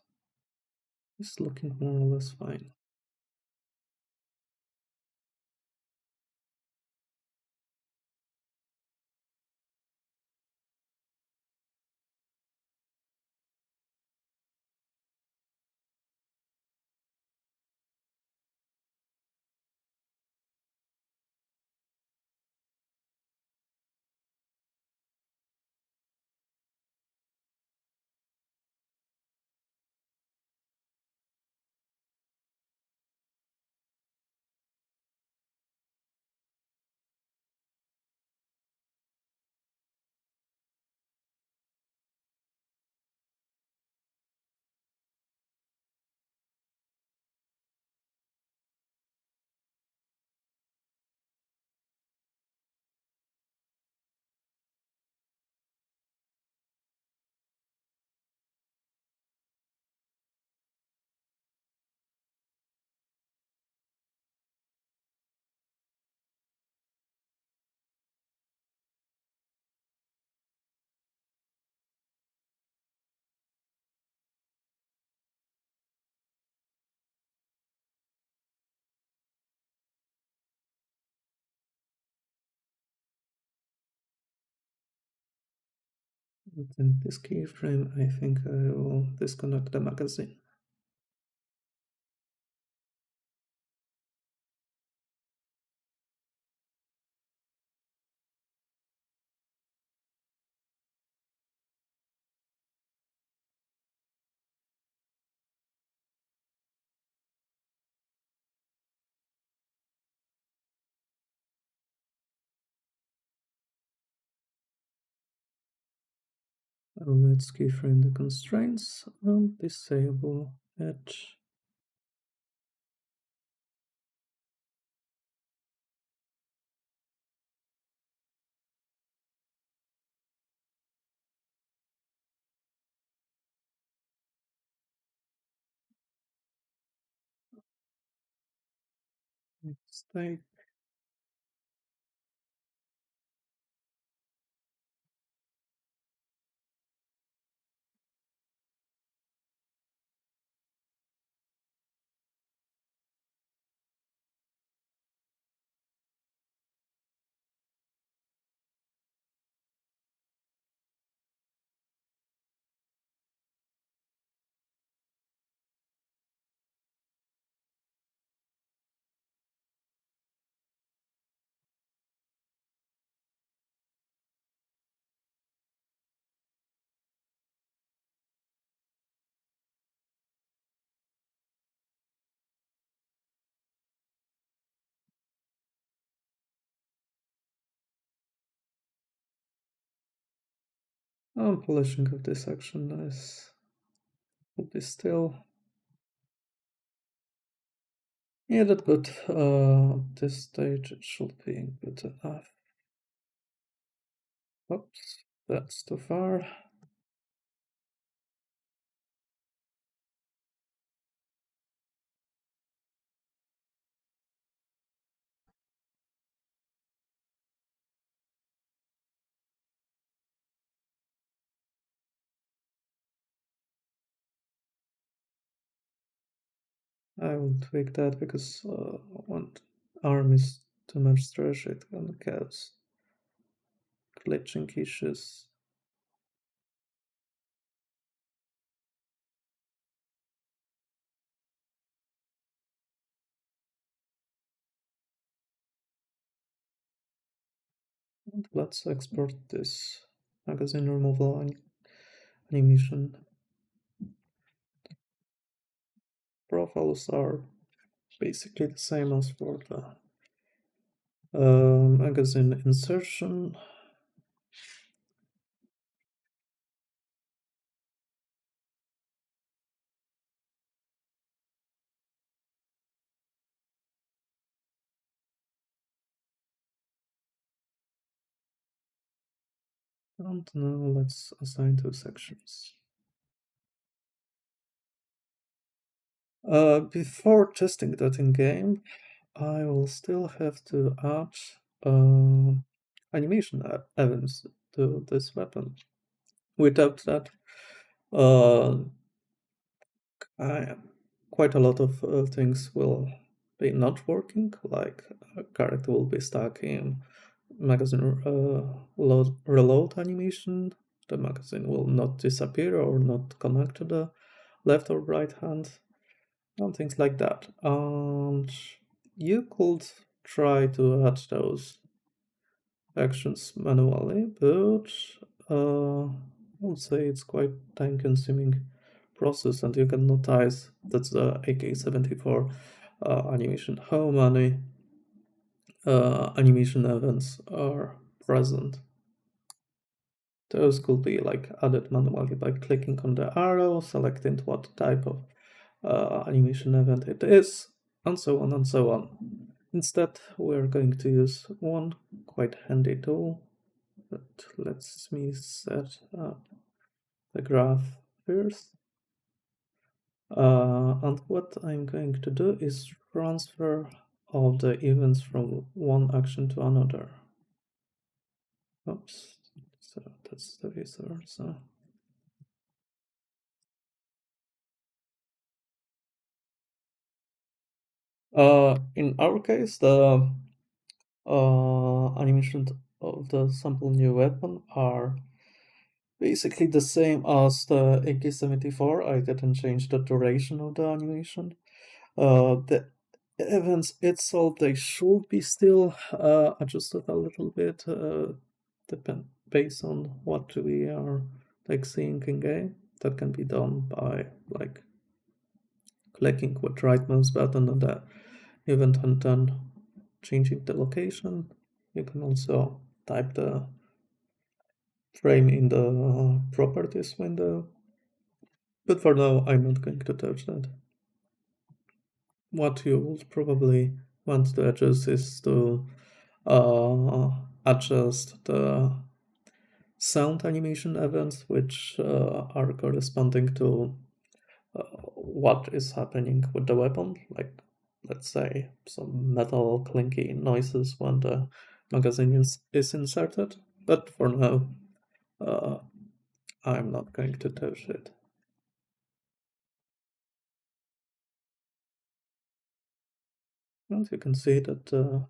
is looking more or less fine. Within this keyframe, I think I will disconnect the magazine. Let's keyframe the constraints and disable edge. Mistake. Polishing of this section will be still needed, but at this stage it should be good enough. Oops, that's too far. I will tweak that because when ARM is too much stretch, it can cause glitching issues. And let's export this magazine removal animation. Profiles are basically the same as for the magazine insertion. And now let's assign two sections. Before testing that in game, I will still have to add uh, animation events to this weapon. Without that, uh, quite a lot of things will be not working, like a character will be stuck in magazine reload animation, the magazine will not disappear or not connect to the left or right hand, and things like that. And you could try to add those actions manually, but I would say it's quite time consuming process, and you can notice that's the AK-74 animation, how many animation events are present. Those could be like added manually by clicking on the arrow, selecting what type of animation event it is, and so on and so on. Instead, we're going to use one quite handy tool that lets me set up the graph first. And what I'm going to do is transfer all the events from one action to another. Oops, so that's the visor. So in our case, the animation of the sample new weapon are basically the same as the AK-74. I didn't change the duration of the animation. The events itself, they should be still adjusted a little bit, based on what we are like seeing in game. That can be done by like clicking with right mouse button on the event and then changing the location. You can also type the frame in the properties window. But for now, I'm not going to touch that. What you will probably want to adjust is to adjust the sound animation events, which are corresponding to what is happening with the weapon. Like, let's say, some metal clinky noises when the magazine is inserted. But for now, uh, I'm not going to touch it. And you can see that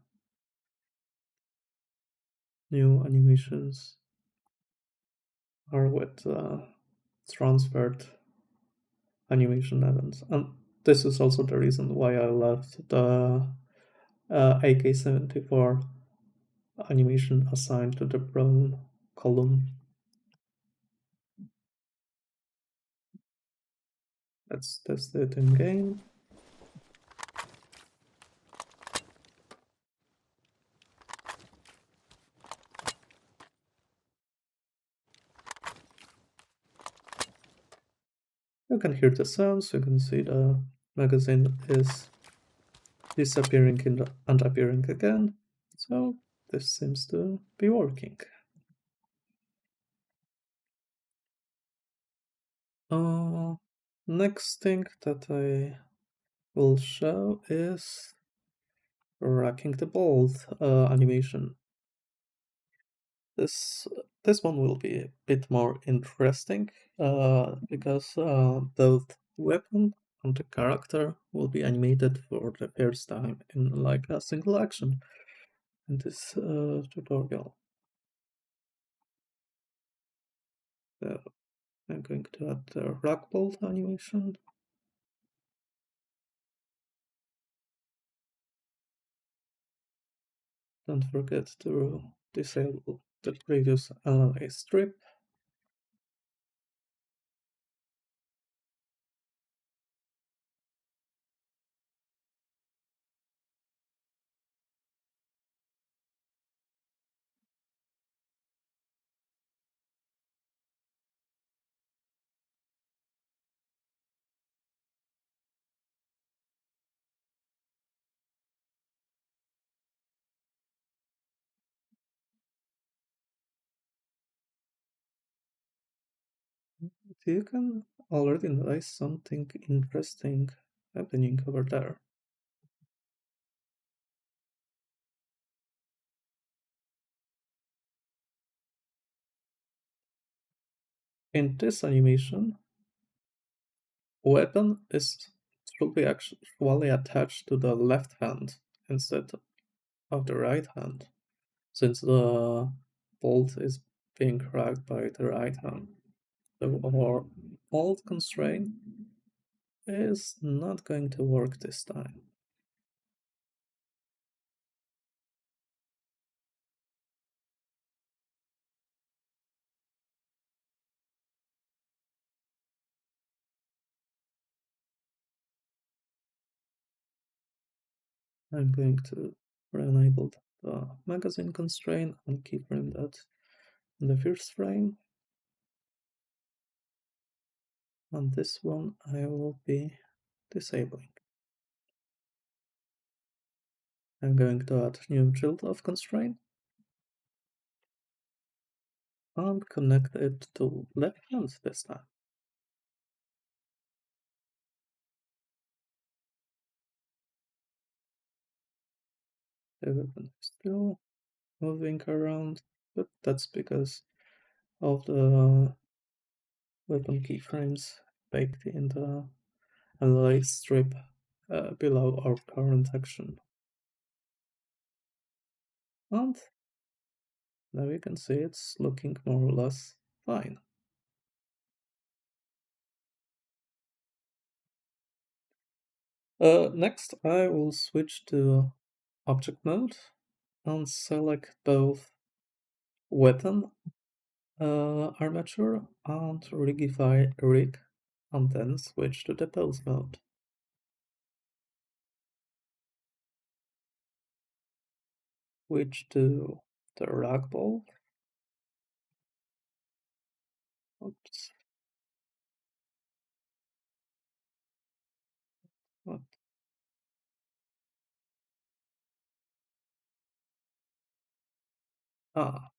new animations are with transferred animation events. And this is also the reason why I left the AK-74 animation assigned to the brown column. Let's test it in game. You can hear the sounds, you can see the magazine is disappearing and appearing again. So this seems to be working. Next thing that I will show is racking the bolt animation. This one will be a bit more interesting because both weapon and the character will be animated for the first time in like a single action in this tutorial. So I'm going to add the rack bolt animation. Don't forget to disable the previous LNA strip. You can already notice something interesting happening over there. In this animation, weapon should be actually attached to the left hand instead of the right hand, since the bolt is being cracked by the right hand. So our alt constraint is not going to work this time. I'm going to re-enable the magazine constraint and keyframe that in the first frame. And this one I will be disabling. I'm going to add new child of constraint and connect it to left hand this time. The weapon is still moving around, but that's because of the weapon keyframes baked in the alloy strip below our current action. And now you can see it's looking more or less fine. Next, I will switch to object mode and select both weapon armature and rigify rig, and then switch to the pose mode. Switch to the ragdoll. Oops. What? Ah,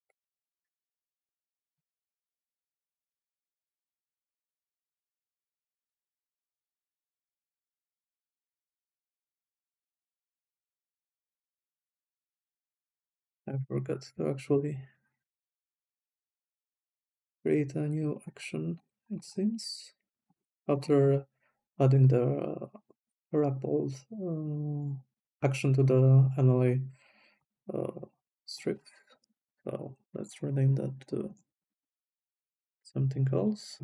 I forgot to actually create a new action, it seems, after adding the ragdoll action to the MLA strip. So let's rename that to something else.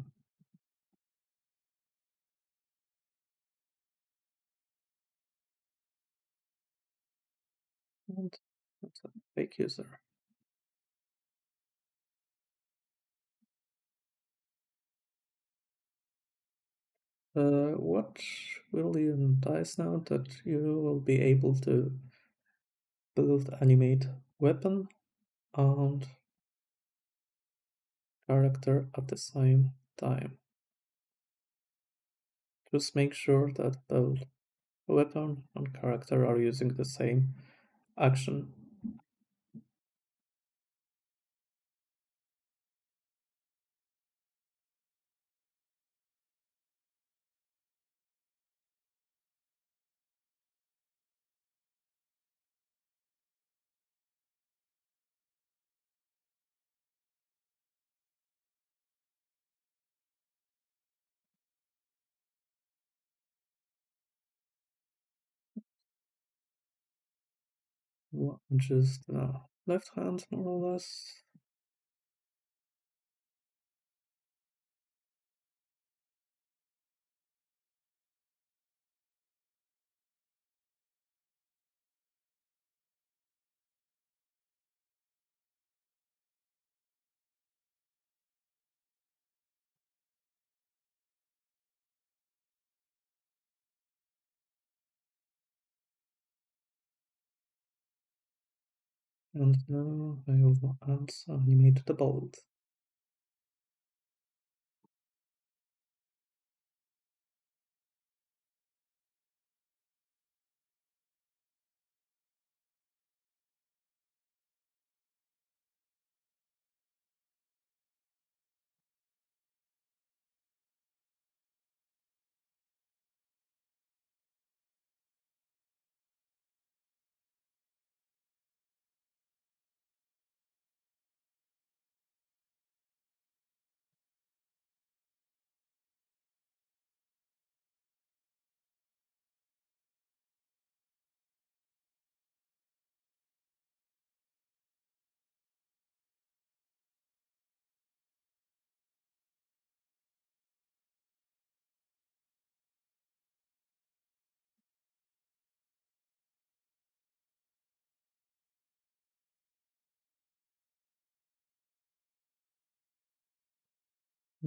And that's a fake user. What will you notice now that you will be able to build animate weapon and character at the same time. Just make sure that both weapon and character are using the same action. Just left hand more or less. And now I will add animate the bolt.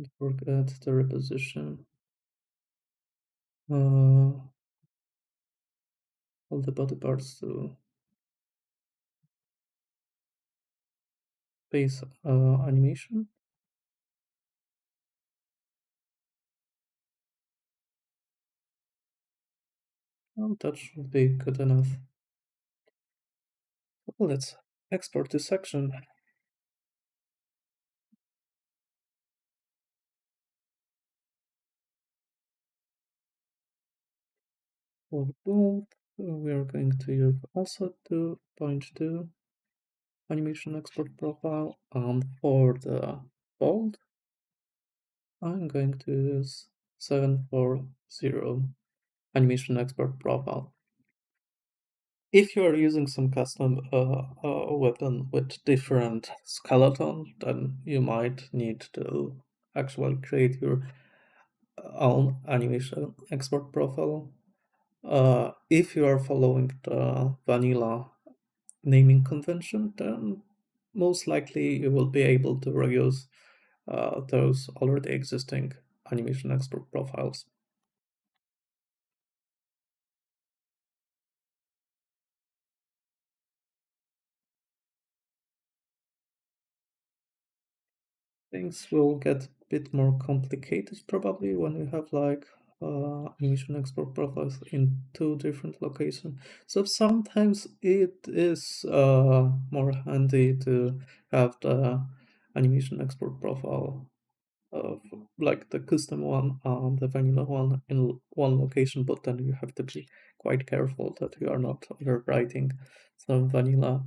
Don't forget the reposition. All the body parts to base animation. Well, that should be good enough. Well, let's export this section. For the bolt, we are going to use also 2.2 animation export profile, and for the bolt, I'm going to use 740 animation export profile. If you are using some custom weapon with different skeleton, then you might need to actually create your own animation export profile. If you are following the vanilla naming convention, then most likely you will be able to reuse those already existing animation export profiles. Things will get a bit more complicated probably when you have like animation export profiles in two different locations. So sometimes it is more handy to have the animation export profile of like the custom one and the vanilla one in one location, but then you have to be quite careful that you are not overwriting some vanilla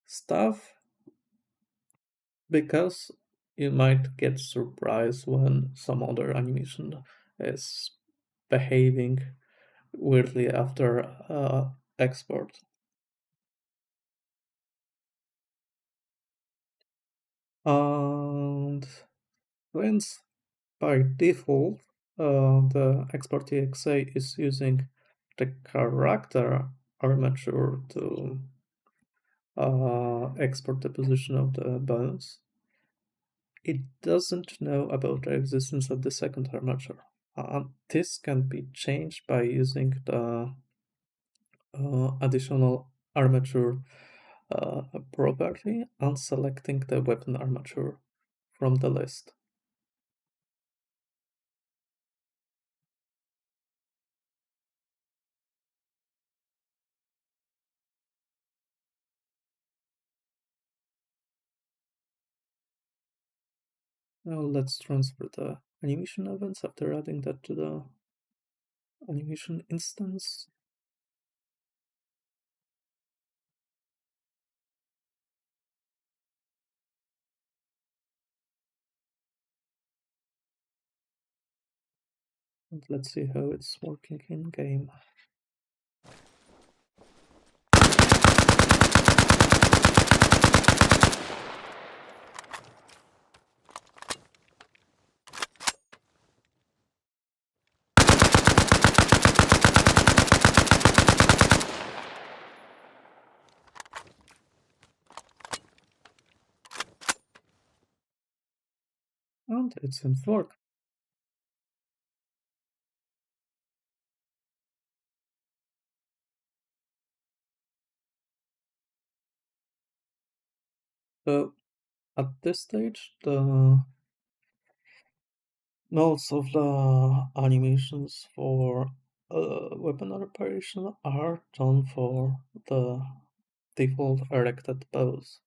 stuff, because you might get surprised when some other animation is behaving weirdly after export. And since by default the export exa is using the character armature to export the position of the bones, it doesn't know about the existence of the second armature. This can be changed by using the additional armature property and selecting the weapon armature from the list. Now let's transfer the animation events after adding that to the animation instance. And let's see how it's working in game. And it seems to work. So at this stage, the most of the animations for weapon operation are done for the default erected pose.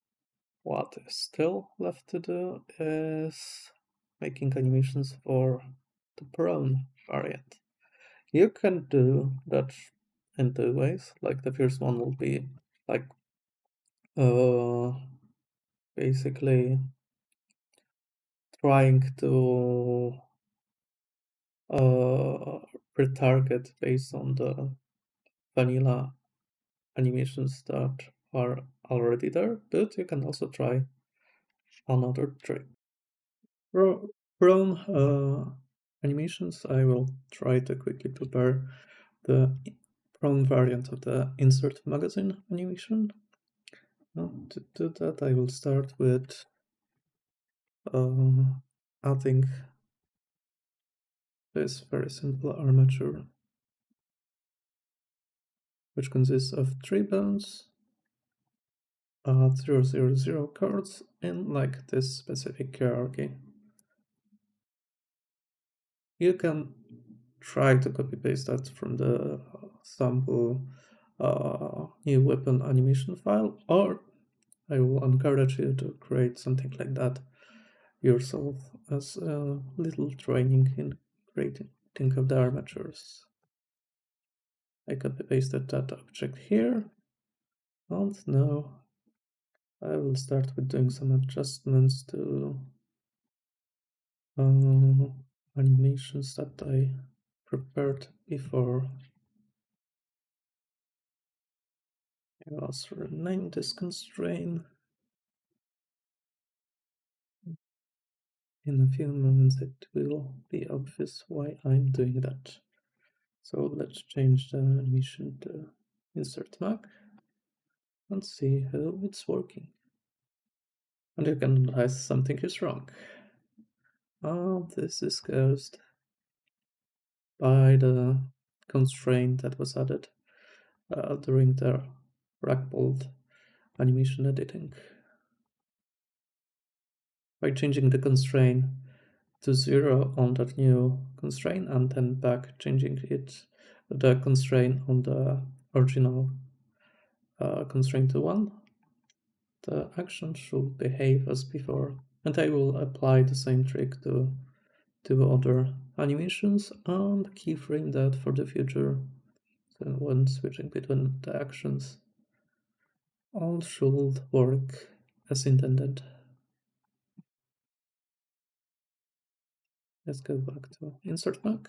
What is still left to do is making animations for the prone variant. You can do that in two ways. Like the first one will be like basically trying to retarget based on the vanilla animations that are already there, but you can also try another trick. From animations, I will try to quickly prepare the prone variant of the insert magazine animation. Now, to do that, I will start with adding this very simple armature, which consists of 3 bones, 000 cards in like this specific hierarchy. You can try to copy paste that from the sample new weapon animation file, or I will encourage you to create something like that yourself as a little training in creating of the armatures. I copy pasted that object here, and now I will start with doing some adjustments to animations that I prepared before. I will also rename this constraint. In a few moments it will be obvious why I'm doing that. So let's change the animation to insert Mac and see how it's working. And you can realize something is wrong. This is caused by the constraint that was added during the ragbolt animation editing. By changing the constraint to 0 on that new constraint and then back changing the constraint on the original constraint to 1, the action should behave as before. And I will apply the same trick to other animations and keyframe that for the future. So when switching between the actions, all should work as intended. Let's go back to insert Mac.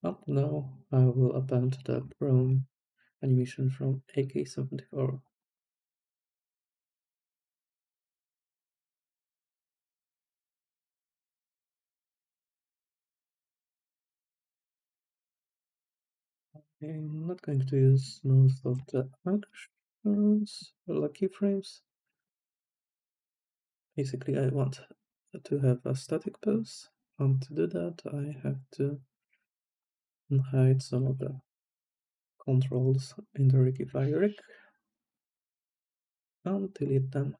And now I will append the prone animation from AK-74. I'm not going to use most of the actions or the keyframes. Basically, I want to have a static pose, and to do that, I have to hide some of the controls in the Ricky and delete them.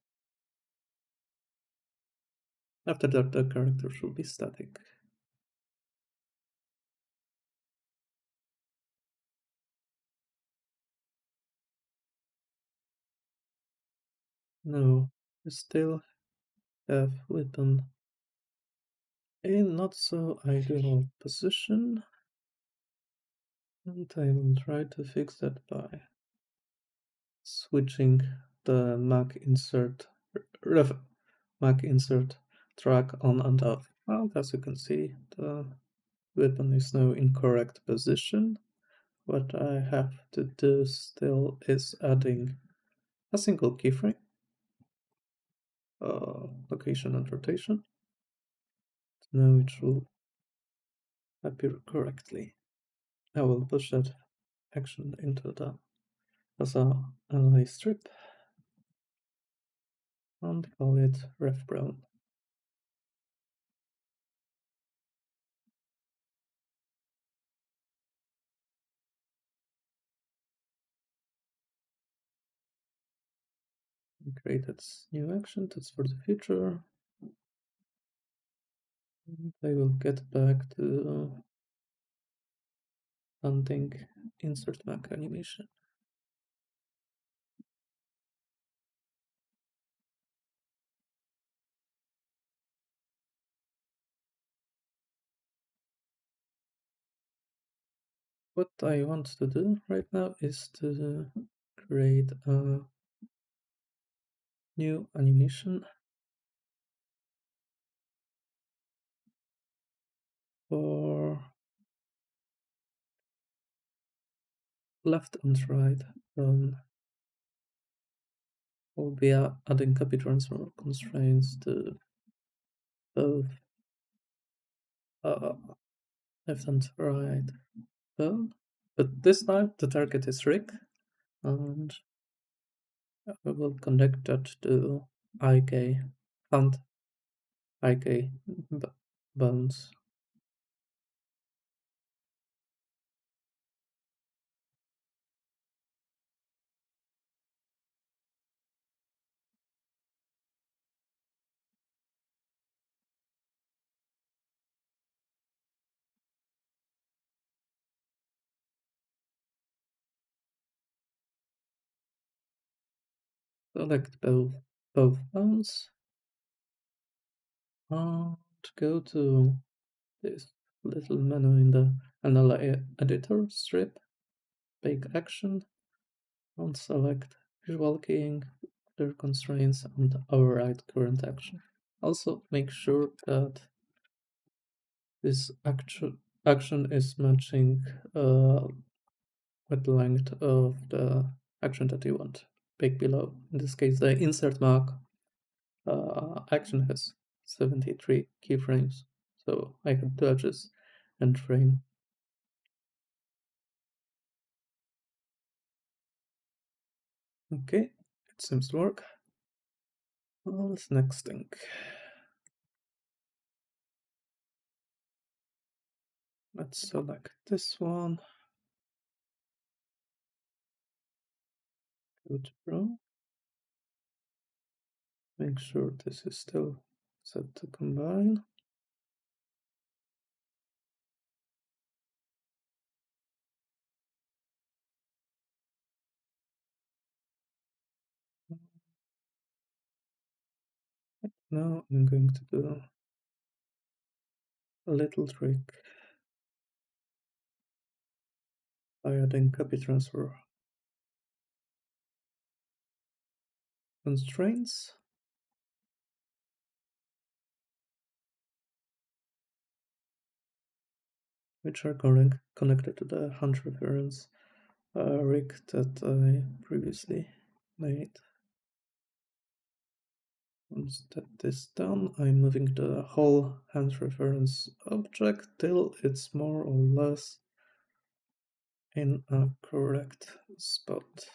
After that, the character should be static. Now, we still have weapon in not so ideal position, and I will try to fix that by switching the Mac insert track on and off. Well, as you can see, the weapon is now in correct position. What I have to do still is adding a single keyframe, location and rotation. Now it should appear correctly. I will push that action into the as a ally strip and call it ref brown. Create its new action, that's for the future. And I will get back to hunting insert Mac animation. What I want to do right now is to create a new animation for left and right. We'll be adding copy transform constraints to both left and right bone. But this time the target is Rick, and we will connect that to IK and IK bones. select both bones, and go to this little menu in the NLA editor strip, bake action, and select visual keying, clear constraints, and override current action. Also, make sure that this action is matching with the length of the action that you want bake below. In this case, the insert mark action has 73 keyframes, so I can purchase and train. Okay, it seems to work. What's next thing? Let's select this one. Go to Pro. Make sure this is still set to combine. Now I'm going to do a little trick by adding copy transfer constraints. Which are connected to the hand reference rig that I previously made. Once that is done, I'm moving the whole hand reference object till it's more or less in a correct spot.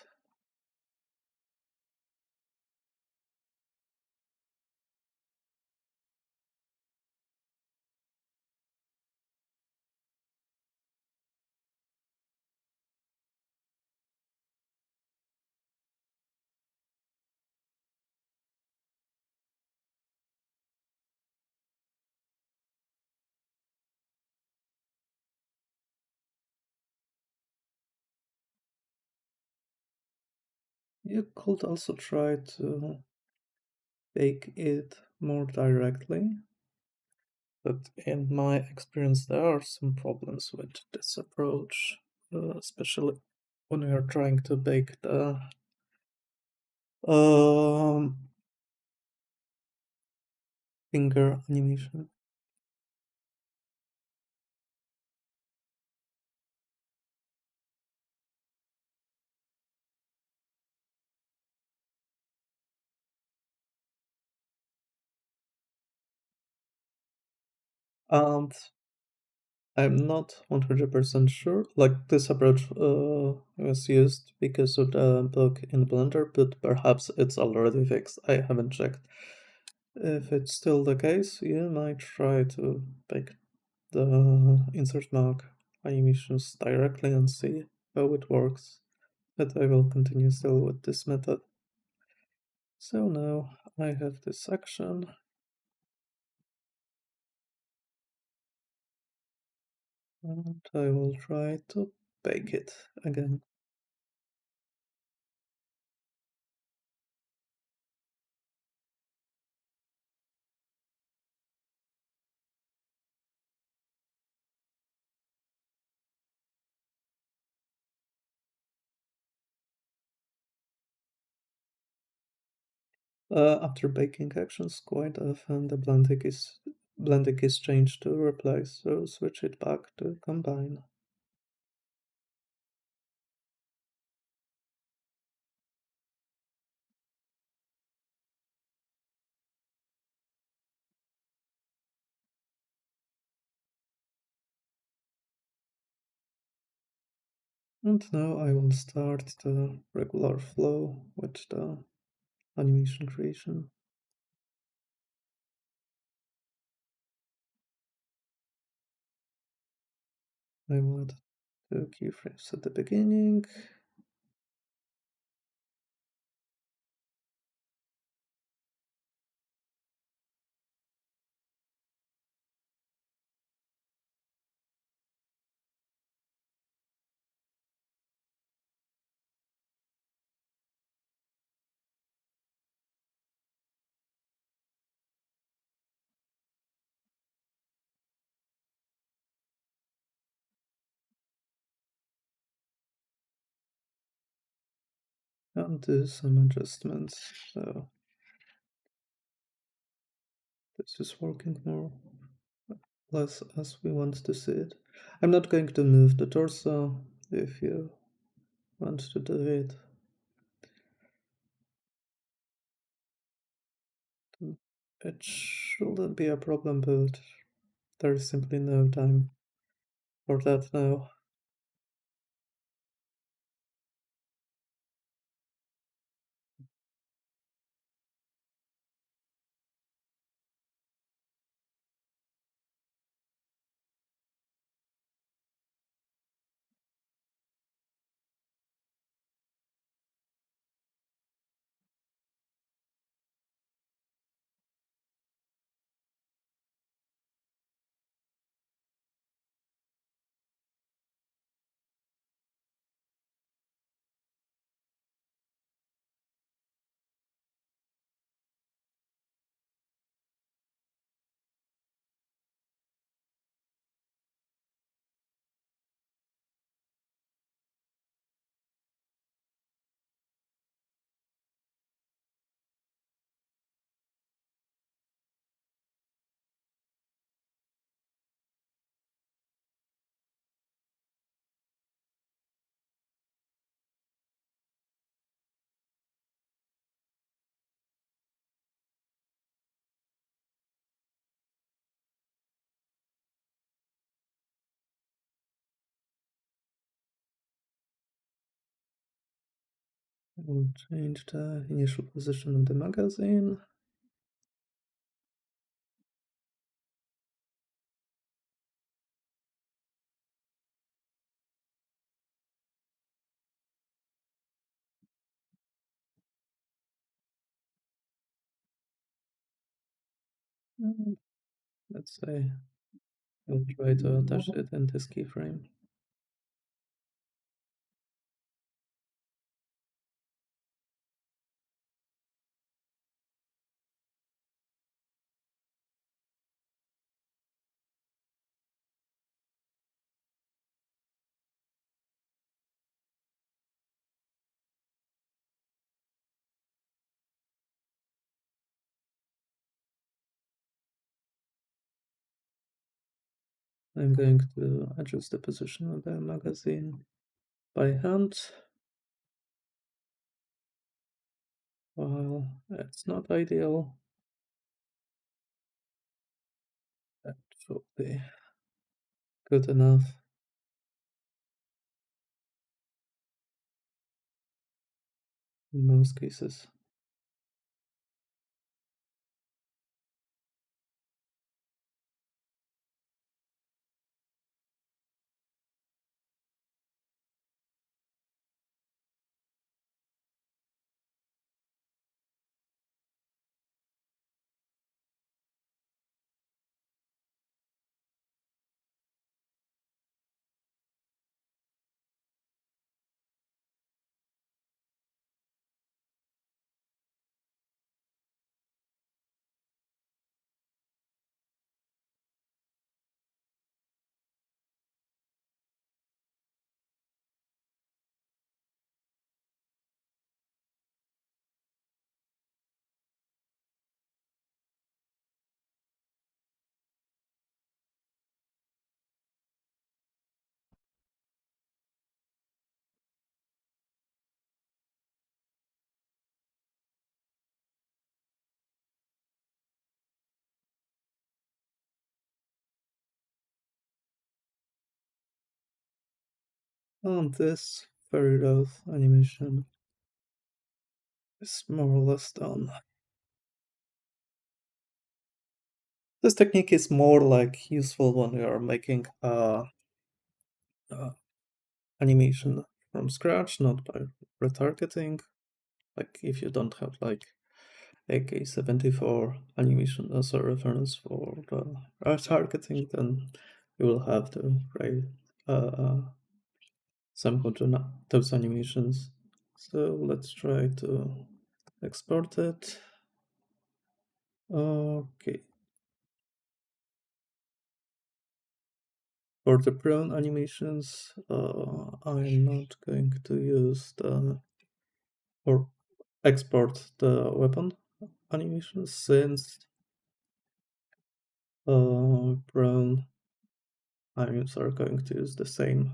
You could also try to bake it more directly, but in my experience there are some problems with this approach, especially when we are trying to bake the finger animation. And I'm not 100% sure. Like, this approach was used because of the bug in Blender, but perhaps it's already fixed. I haven't checked. If it's still the case, you might try to pick the insert mark animations directly and see how it works. But I will continue still with this method. So now I have this section. And I will try to bake it again. After baking actions, quite often the blending is changed to replace, so switch it back to combine. And now I will start the regular flow with the animation creation. I will add 2 keyframes at the beginning. and do some adjustments. So this is working more or less as we want to see it. I'm not going to move the torso if you want to do it. It shouldn't be a problem, but there is simply no time for that now. I will change the initial position of the magazine. Let's say I'll try to attach it in this keyframe. I'm going to adjust the position of the magazine by hand. While it's not ideal, that should be good enough. In most cases. And this very rough animation is more or less done. This technique is more like useful when you are making a animation from scratch, not by retargeting. Like if you don't have like AK-74 animation as a reference for the retargeting, then you will have to create some of those animations. So let's try to export it. Okay. For the prone animations, I'm not going to use the or export the weapon animation, since brown animes are going to use the same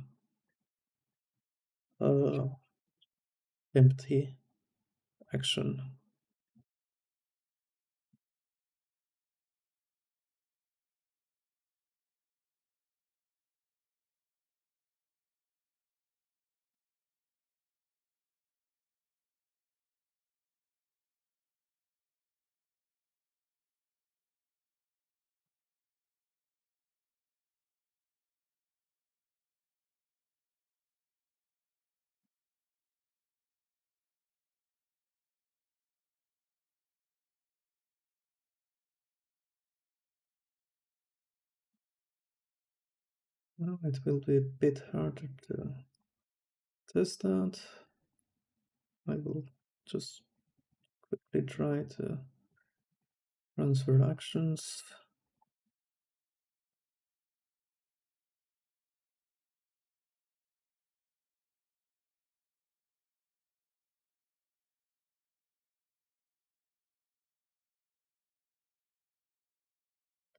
empty action. Now it will be a bit harder to test that. I will just quickly try to transfer actions.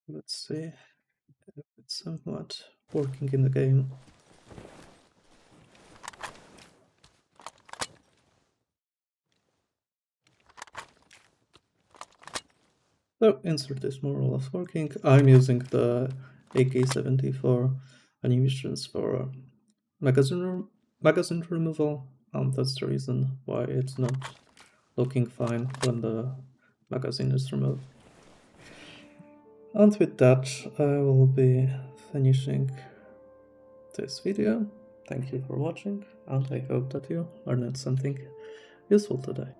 Let's see if it's somewhat working in the game. So insert is more or less working. I'm using the AK-74 animations for magazine removal, and that's the reason why it's not looking fine when the magazine is removed. And with that, I will be finishing this video. Thank you for watching, and I hope that you learned something useful today.